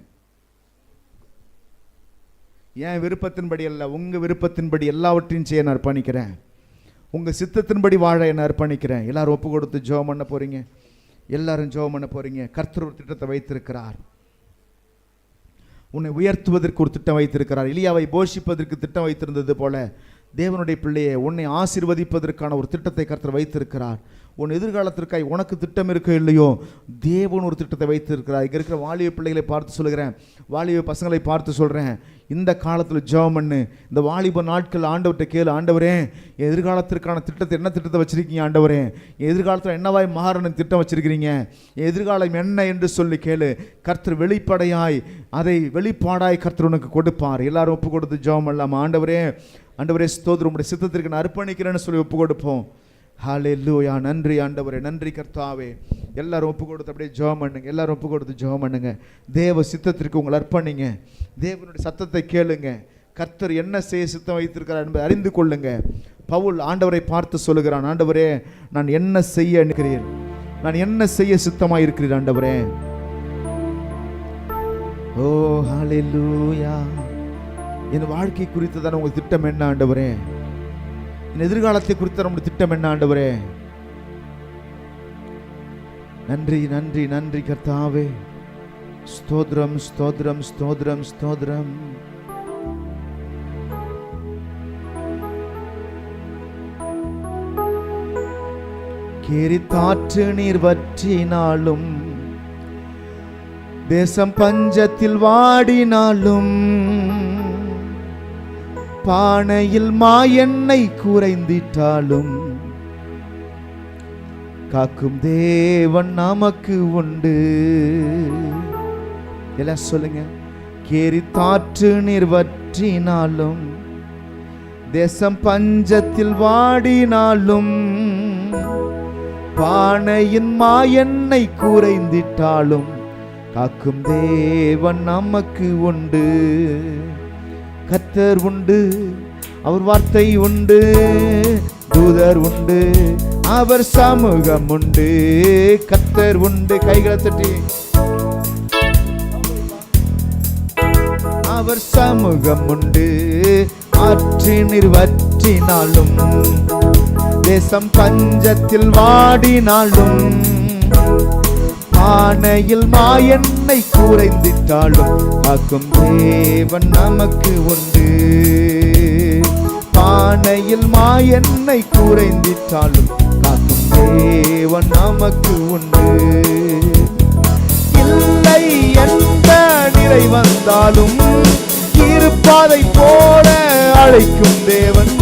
என் விருப்பத்தின்படி அல்ல, உங்கள் விருப்பத்தின்படி எல்லாவற்றையும் செய்ய நான் அர்ப்பணிக்கிறேன். உங்கள் சித்தத்தின்படி வாழ என்ன அர்ப்பணிக்கிறேன். எல்லாரும் ஒப்பு கொடுத்து ஜெபம் பண்ண போகிறீங்க. எல்லாரும் ஜெபம் பண்ண போகிறீங்க. கர்த்தர் ஒரு திட்டத்தை வைத்திருக்கிறார். உன்னை உயர்த்துவதற்கு ஒரு திட்டம் வைத்திருக்கிறார். எலியாவை போஷிப்பதற்கு திட்டம் வைத்திருந்தது போல தேவனுடைய பிள்ளையை உன்னை ஆசீர்வதிப்பதற்கான ஒரு திட்டத்தை கர்த்தர் வைத்திருக்கிறார். உன் எதிர்காலத்திற்காய் உனக்கு திட்டம் இருக்கோ இல்லையோ, தேவன் ஒரு திட்டத்தை வைத்திருக்கிறார். இங்கே இருக்கிற வாலிப பிள்ளைகளை பார்த்து சொல்லுகிறேன், வாலிப பசங்களை பார்த்து சொல்கிறேன், இந்த காலத்தில் ஜெபம் பண்ணு. இந்த வாலிப நாட்கள் ஆண்டவர்கிட்ட கேளு, ஆண்டவரே என் எதிர்காலத்திற்கான திட்டத்தை என்ன திட்டத்தை வச்சுருக்கீங்க ஆண்டவரே, என் எதிர்காலத்தில் என்னவாய் மாறணும் திட்டம் வச்சுருக்கிறீங்க, என் எதிர்காலம் என்ன என்று சொல்லி கேளு. கர்த்தர் வெளிப்படையாய் அதை வெளிப்பாடாய் கர்த்தர் உனக்கு கொடுப்பார். எல்லாரும் ஒப்பு கொடுத்து ஜெபம் பண்ணலாமா? ஆண்டவரே, ஆண்டவரே ஸ்தோத்திரம், உம்முடைய சித்தத்திற்கு நான் அர்ப்பணிக்கிறேன்னு சொல்லி ஒப்பு கொடுப்போம். ஹல்லேலூயா. நன்றி ஆண்டவரே, நன்றி கர்த்தாவே. எல்லாரும் ஒப்பு கொடுத்து அப்படியே ஜெபம் பண்ணுங்க. எல்லாரும் ஒப்பு கொடுத்து ஜெபம் பண்ணுங்க. தேவ சித்தத்திற்கு உங்களை அர்ப்பணிங்க. தேவனுடைய சத்தத்தை கேளுங்க. கர்த்தர் என்ன செய்ய சித்தம் வைத்திருக்கிறார் என்பதை அறிந்து கொள்ளுங்க. பவுல் ஆண்டவரை பார்த்து சொல்லுகிறான், ஆண்டவரே நான் என்ன செய்ய நினைக்கிறேன், நான் என்ன செய்ய சித்தமாக இருக்கிறேன் ஆண்டவரே. ஓ ஹல்லேலூயா. என் வாழ்க்கை குறித்து தானே உங்கள் திட்டம் என்ன ஆண்டவரே, என் எதிர்காலத்தை குறித்த நம்முடைய திட்டம் என்ன ஆண்டவரே. நன்றி நன்றி நன்றி கர்த்தாவே. ஸ்தோத்ரம் ஸ்தோத்ரம் ஸ்தோத்ரம் ஸ்தோத்ரம். கேரித்தாற்று நீர் வற்றினாலும், தேசம் பஞ்சத்தில் வாடினாலும், பானையில் மாயெண்ணெய் குறைந்திட்டாலும், காக்கும் தேவன் நமக்கு உண்டு. எல்லாம் சொல்லுங்க. கேரித்தாற்று நீர் வற்றினாலும், தேசம் பஞ்சத்தில் வாடினாலும், பானையின் மாயெண்ணெய் குறைந்திட்டாலும், காக்கும் தேவன் நமக்கு உண்டு. கர்த்தர் உண்டு, அவர் வார்த்தை உண்டு, தூதர் உண்டு, அவர் சமூகம் உண்டு. கர்த்தர் உண்டு. கைகளை தட்டி அவர் சமூகம் உண்டு. ஆற்று நீர் வற்றினாலும், தேசம் பஞ்சத்தில் வாடினாலும், பானையில் மாயெண்ணெய் குறைந்திட்டாலும், காக்கும் தேவன் நமக்கு உண்டு. பானையில் மாயெண்ணெய் குறைந்திட்டாலும், காக்கும் தேவன் நமக்கு உண்டு. இல்லை என்ற நிலை வந்தாலும், இருப்பாதை போல அழைக்கும் தேவன்.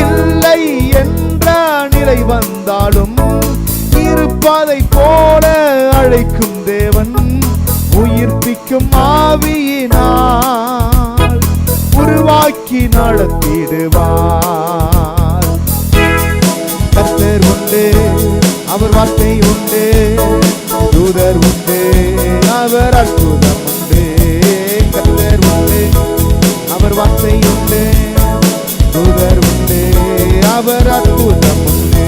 இல்லை என்ற நிலை வந்தாலும், இருப்பாதை போல அழைக்கும் தேவன். உயிர்ப்பிக்கும் ஆவியினால் உருவாக்கி நடத்திடுவார். கர்த்தர் உண்டு, அவர் வார்த்தை உண்டு. தூதர் உண்டு, அவர் அற்புதம் உண்டு. கர்த்தர் உண்டு, அவர் வார்த்தை உண்டு. தூதர் உண்டு, அவர் அற்புதம் உண்டு.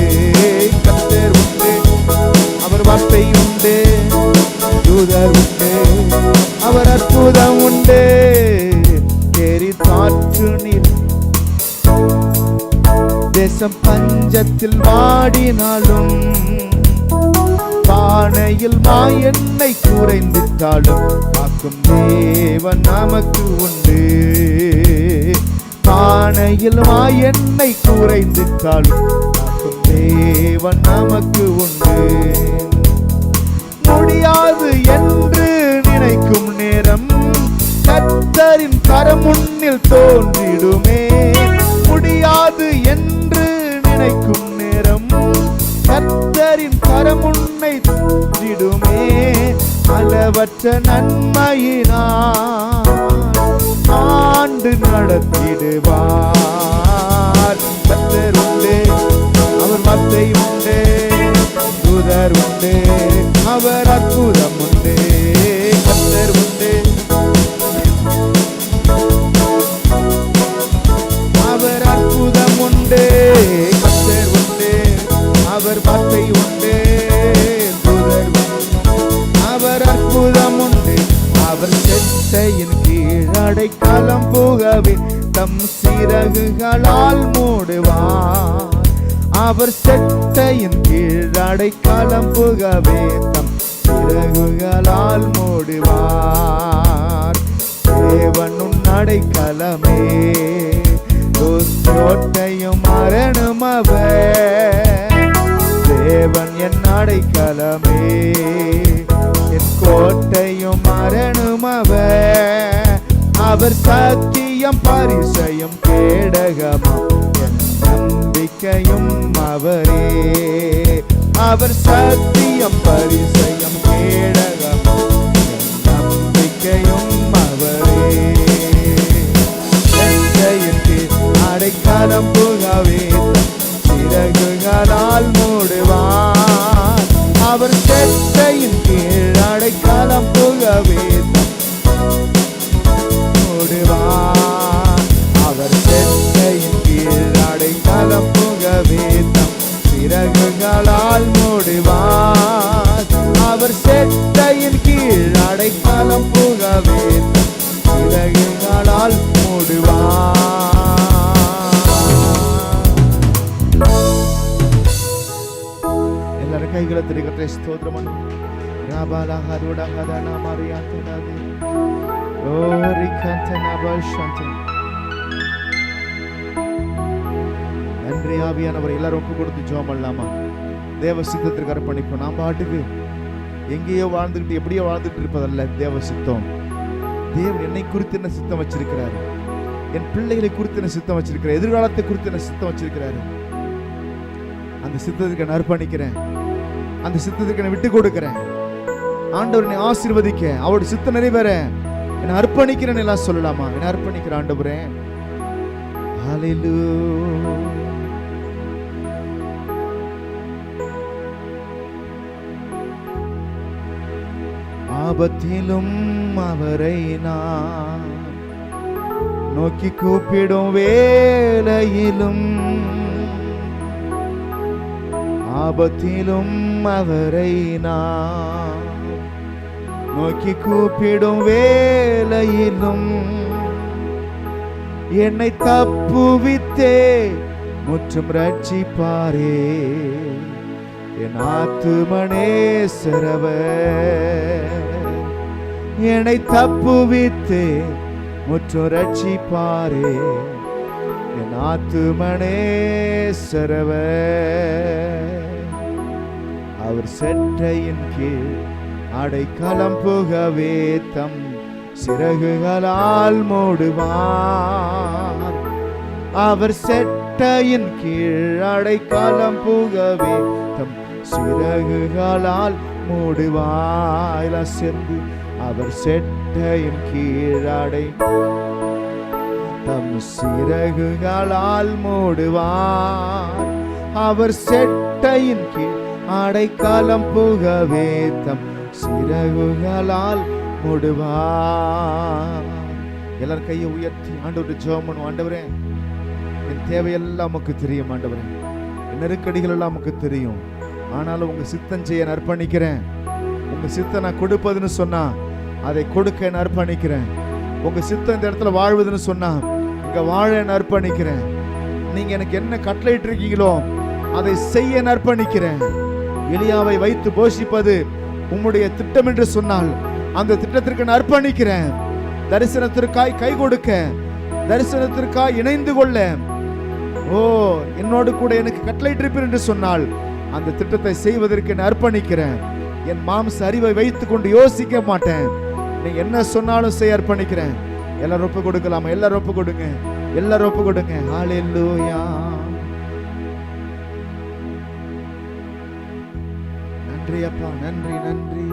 கர்த்தர் உண்டு, அவர் வார்த்தை உண்டு. தூதர் உண்டு, அவர் அற்புதம் உண்டு. காற்று நீர் தேசம் பஞ்சத்தில் வாடினாலும், பானையில் மாயெண்ணெய் குறைந்திட்டாலும், காக்கும் தேவன் நமக்கு உண்டு. பானையில் மாயெண்ணெய் குறைந்திட்டாலும், காக்கும் தேவன் நமக்கு உண்டு. முடியாது என்று நினைக்கும் நேரம், கர்த்தரின் கரம் முன்னில் தோன்றிடுமே. முடியாது என்று நினைக்கும் நேரம், கர்த்தரின் கரம் முன்னை தோன்றிடுமே. அளவற்ற நன்மையினால் ஆண்டு நடத்திடுவார். கர்த்தர் உண்டு, அவர் வார்த்தை உண்டு. தூதர் உண்டு, அவர் அற்புதம் உண்டு. கர்த்தர் உண்டு, அவர் அற்புதம் உண்டு. கர்த்தர் உண்டு, அவர் வார்த்தை உண்டு. தூதர் உண்டு, அவர் அற்புதம் உண்டு. அவர் செட்டையின் கீழ் அடைக்கலம் புகவே தம் சிறகுகளால் மூடுவார். அவர் செட்டையின் கீழ் அடைக்கலம் புகவே தம் சிறகுகளால் மூடுவார். தேவன் உன் அடைக்கலமே, கோட்டையும் அரணும் அவர். தேவன் என் அடைக்கலமே, என் கோட்டையும் அரணும் அவர். அவர் சத்தியம் பரிசயம் கேடகமாம், என் நம்பிக்கையும் அவரே. அவர் சத்தியம் பரிசயம் கேடகமாம், என் நம்பிக்கையும் அவரே. அடைக்கலம் புகவே சிறகுகளால் மூடுவார். அவர் செட்டையின் கீழ் அடைக்கலம் புகவே மூடுவார். அவர் செட்டையின் கீழ் அடைக்கலம் புகவே சிறகுகளால் மூடுவார். அவர் செட்டையின் கீழ் அடைக்கலம் புகவே சிறகுகளால் மூடுவார். எல்லாரும் கைகளை திரிகத்தை ஸ்தோத்திரம் பண்ணு. ராபாலா ஹருடா ஹதனா மரியாதனாதி ஓரி கந்தனா பஷந்தே. நன்றி ஆவியானவர். எல்லாரும் ஒப்பு கொடுத்து ஜெபம் பண்ணலாமா? தேவ சித்தத்திற்கு அர்ப்பணிப்போம். நாம் பாட்டுக்கு எங்கேயோ வாழ்ந்துக்கிட்டு எப்படியோ வாழ்ந்துட்டு இருப்பதல்ல தேவ சித்தம். தேவன் என்னை குறித்து என்ன சித்தம் வச்சிருக்கிறாரு, என் பிள்ளைகளை குறித்து என்ன சித்தம் வச்சிருக்கிறார், எதிர்காலத்தை குறித்து என்ன சித்தம் வச்சிருக்கிறாரு. அந்த சித்தத்துக்கு நான் அர்ப்பணிக்கிறேன், அந்த சித்தத்துக்கு நான் விட்டு கொடுக்கிறேன். ஆண்டவர் என்னை ஆசீர்வதிக்க, அவருடைய சித்தம் நிறைவேற என்னை அர்ப்பணிக்கிறேன் எல்லாம் சொல்லலாமா? என்னை அர்ப்பணிக்கிறேன் ஆண்டவரே. ஹல்லேலூயா. ஆபத்திலும் அவரை நான் நோக்கி கூப்பிடும் வேளையிலும், ஆபத்திலும் அவரை நான் நோக்கி கூப்பிடும் வேளையிலும், என்னை தப்புவித்தே முற்றும் ரட்சிப்பாரே என் ஆத்துமனேசரவர். என்னை தப்புவித்தே முற்றும் ரட்சிப்பாரே என் ஆத்துமனேசரவர். அவர் செட்டையின் கீழ் அடைக்கலம் புகவே தம் சிறகுகளால் மூடுவார். அவர் செட்டையின் கீழ் அடைக்கலம் புகவே தம் சிறகுகளால் மூடுவார். சேர்ந்து அவர் செட்டையின் கீழ் தம் சிறகுகளால் மூடுவார். அவர் செட்டையின் கீழ் அடைக்கலம் புகவே தம் சிறகுகளால் மூடுவார். எல்லாரும் கையை உயர்த்தி ஆண்டவரை ஜெபம் பண்ணுவோம். ஆண்டவரே, என் தேவையெல்லாம் நமக்கு தெரியும். ஆண்டவரே, என் நெருக்கடிகள் எல்லாம் நமக்கு தெரியும். ஆனாலும் உங்க சித்தம் செய்ய நான் அர்ப்பணிக்கிறேன். உங்க சித்தம் நான் கொடுப்பதுன்னு சொன்னா அதை கொடுக்க நான் அர்ப்பணிக்கிறேன். உங்க சித்தம் இந்த இடத்துல வாழ்வதுன்னு சொன்னா இங்க வாழ நான் அர்ப்பணிக்கிறேன். நீங்க எனக்கு என்ன கட்டளையிட்டு இருக்கீங்களோ அதை செய்ய நான் அர்ப்பணிக்கிறேன். எலியாவை வைத்து போஷிப்பது உம்முடைய திட்டம் என்று சொன்னால் அந்த திட்டத்திற்கு நான் அர்ப்பணிக்கிறேன். தரிசனத்திற்காய் கை கொடுக்க, தரிசனத்திற்காய் இணைந்து கொள்ள, என்னோடு கூட எனக்கு கட்டளையிட்டிருப்பீர் என்று சொன்னால் அந்த திட்டத்தை செய்வதற்கு நான் அர்ப்பணிக்கிறேன். என் மாம்ச அறிவை வைத்துக் கொண்டு யோசிக்க மாட்டேன். நீங்க என்ன சொன்னாலும் செய்ய அர்ப்பணிக்கிறேன். எல்லாரும் ஒப்பு கொடுக்கலாமா? எல்லாரும் ஒப்பு கொடுங்க, எல்லாரும் ஒப்பு கொடுங்க. ஹல்லேலூயா. நன்றி அப்பா, நன்றி நன்றி.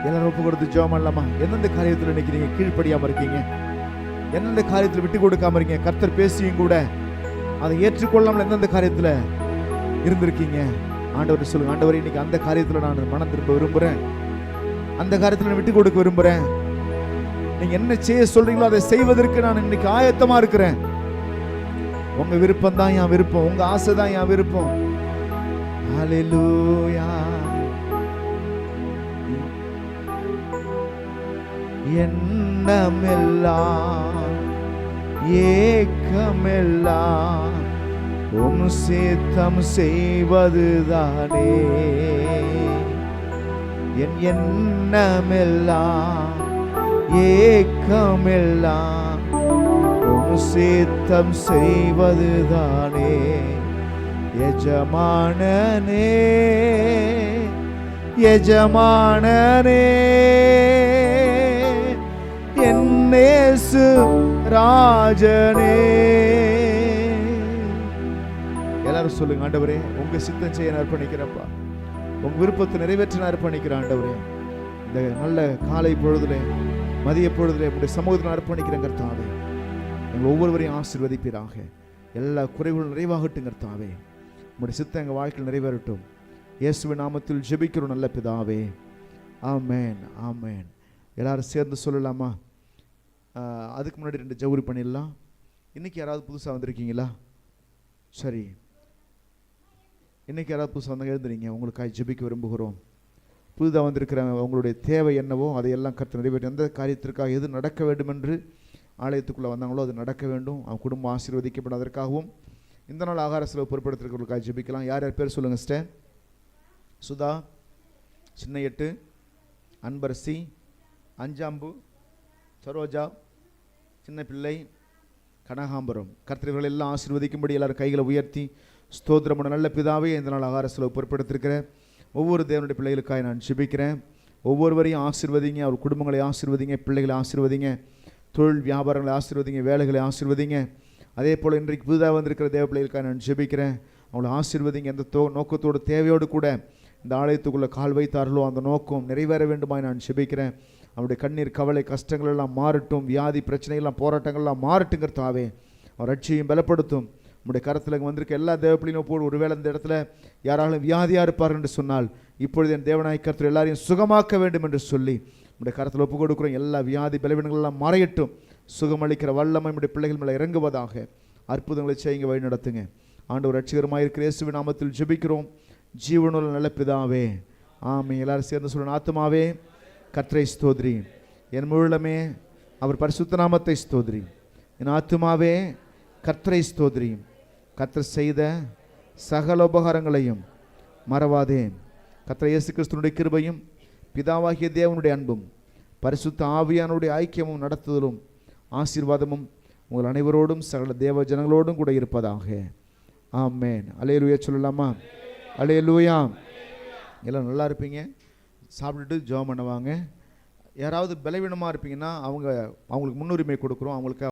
எல்லாரும் ஒப்பு கொடுத்து ஜெபம் பண்ணலாமா? எந்தெந்த காரியத்தில் இன்னைக்கு நீங்க கீழ்ப்படியாம இருக்கீங்க, எந்தெந்த காரியத்தில் விட்டு கொடுக்காம இருக்கீங்க, கர்த்தர் பேசியும் கூட அதை ஏற்றுக்கொள்ளாமல் எந்தெந்த காரியத்தில் இருந்திருக்கீங்க, ஆண்டவர் சொல்லுங்க. ஆண்டவரே, இன்னைக்கு அந்த காரியத்தில் நான் மனம் திரும்ப விரும்புறேன், அந்த காரியத்தில் நான் விட்டு கொடுக்க விரும்புறேன். நீங்க என்ன செய்ய சொல்றீங்களோ அதை செய்வதற்கு நான் இன்னைக்கு ஆயத்தமா இருக்கிறேன். உங்க விருப்பம் தான் என் விருப்பம், உங்க ஆசை தான் என் விருப்பம். ஹல்லேலூயா. எண்ணமெல்லாம் ஏக்கமெல்லாம் உம் சித்தம் செய்வதுதானே. என் எண்ணமெல்லாம் ஏக்கமெல்லாம் உம் சித்தம் செய்வதுதானே. எஜமானனே, எஜமானனே, என்னேசு ராஜனே. எல்லாரும் சொல்லுங்க. ஆண்டவரே, உங்க சித்தம் செய்ய அர்ப்பணிக்கிறப்பா, உங்க விருப்பத்தை நிறைவேற்ற அர்ப்பணிக்கிறேன். ஆண்டவரே, இந்த நல்ல காலை பொழுதுல, மதிய பொழுதுல உங்களுடைய சமூகத்தில் அர்ப்பணிக்கிறேன். கர்த்தாவே, எங்கள் ஒவ்வொருவரையும் ஆசீர்வதிப்பீராக. எல்லா குறைகளும் நிறைவாகட்டும் கர்த்தாவே. உங்களுடைய சித்தம் எங்கள் வாழ்க்கையில் நிறைவேறட்டும். இயேசுவின் நாமத்தில் ஜெபிக்கிறோம் நல்ல பிதாவே. ஆமென், ஆமென். எல்லாரும் சேர்ந்து சொல்லலாமா? அதுக்கு முன்னாடி 2 ஜவுரி பண்ணிடலாம். இன்னைக்கு யாராவது புதுசாக வந்திருக்கீங்களா? சரி, இன்னைக்கு யாராவது புதுசாக வந்தாங்க எழுந்துறீங்க. உங்களுக்காக ஜெபிக்க விரும்புகிறோம். புதுதாக வந்திருக்கிற உங்களுடைய தேவை என்னவோ அதையெல்லாம் கர்த்தர் நிறைவேற்ற, எந்த காரியத்திற்காக எது நடக்க வேண்டும் என்று ஆலயத்துக்குள்ளே வந்தாங்களோ அது நடக்க வேண்டும். அவங்க குடும்பம் ஆசீர்வதிக்கப்படாதற்காகவும் இந்த நாள் ஆகார செலவு பொறுப்படுத்திருக்கிறவங்களுக்காக ஜெபிக்கலாம். யார் யார் பேர் சொல்லுங்கள் சிஸ்டர்? சுதா, சின்னையட்டு, அன்பரசி, அஞ்சாம்பு, சரோஜா, சின்ன பிள்ளை, கனகாம்பரம். கர்த்தர்கள் எல்லாம் ஆசீர்வதிக்கும்படி எல்லாரும் கைகளை உயர்த்தி ஸ்தோத்திரமான நல்ல பிதாவே, இந்த நாள் ஆகார செலவு பொறுப்படுத்திருக்கிறேன் ஒவ்வொரு தேவனுடைய பிள்ளைகளுக்காக நான் ஜெபிக்கிறேன். ஒவ்வொருவரையும் ஆசீர்வதிங்க, அவர் குடும்பங்களை ஆசீர்வதிங்க, பிள்ளைகளை ஆசீர்வதிங்க, தொழில் வியாபாரங்களை ஆசீர்வதிங்க, வேலைகளை ஆசீர்வதிங்க. அதே போல் இன்றைக்கு புதிதாக வந்திருக்கிற தேவ பிள்ளைகளுக்காக நான் ஜெபிக்கிறேன். அவங்களை ஆசீர்வதிங்க. எந்த நோக்கத்தோடு தேவையோடு கூட இந்த ஆலயத்துக்குள்ளே கால் வைத்தார்களோ அந்த நோக்கம் நிறைவேற வேண்டுமாய் நான் ஜெபிக்கிறேன். அவருடைய கண்ணீர், கவலை, கஷ்டங்கள் எல்லாம் மாறட்டும். வியாதி பிரச்சனைகள்லாம், போராட்டங்கள்லாம் மாறட்டுங்கிறதாவே அவர் ரட்சியையும் பலப்படுத்தும். நம்முடைய கரத்தில் வந்திருக்க எல்லா தேவப்பிள்ளையும் போடு. ஒருவேளை இந்த இடத்துல யாராலும் வியாதியாக இருப்பார்கள் என்று சொன்னால் இப்பொழுது என் தேவனாய் கர்த்தர் எல்லாரையும் சுகமாக்க வேண்டும் என்று சொல்லி நம்முடைய கரத்தில் ஒப்புக் கொடுக்குறோம். எல்லா வியாதி பலவீனங்கள் எல்லாம் மறையட்டும். சுகமளிக்கிற வல்லமை நம்முடைய பிள்ளைகள் மேலே இறங்குவதாக. அற்புதங்களை செய்யுங்க, வழி நடத்துங்க. ஆண்டவர் ரட்சகரமாக இருக்கிற இயேசுவின் நாமத்தில் ஜெபிக்கிறோம் ஜீவனுள்ள நல்ல பிதாவே, ஆமென். எல்லாரும் சேர்ந்து சொல்லணும், ஆத்துமாவே கர்த்தரை ஸ்தோத்ரி, என் முழுமே அவர் பரிசுத்த நாமத்தை ஸ்தோத்ரி. என் ஆத்துமாவே கர்த்தரை ஸ்தோத்ரி, கர்த்தர் செய்த சகல உபகாரங்களையும் மறவாதே. கர்த்தர் இயேசு கிறிஸ்துவினுடைய கிருபையும் பிதாவாகிய தேவனுடைய அன்பும் பரிசுத்த ஆவியானுடைய ஐக்கியமும் நடத்துதலும் ஆசீர்வாதமும் உங்கள் அனைவரோடும் சகல தேவ ஜனங்களோடும் கூட இருப்பதாக. ஆமென். அல்லேலூயா சொல்லலாமா? அல்லேலூயா. எல்லாம் நல்லா இருப்பீங்க. சாப்பிட்டுட்டு ஜெபம் பண்ணுவாங்க. யாராவது பலவீனமாக இருப்பீங்கன்னா அவங்களுக்கு முன்னுரிமை கொடுக்குறோம். அவங்களுக்கு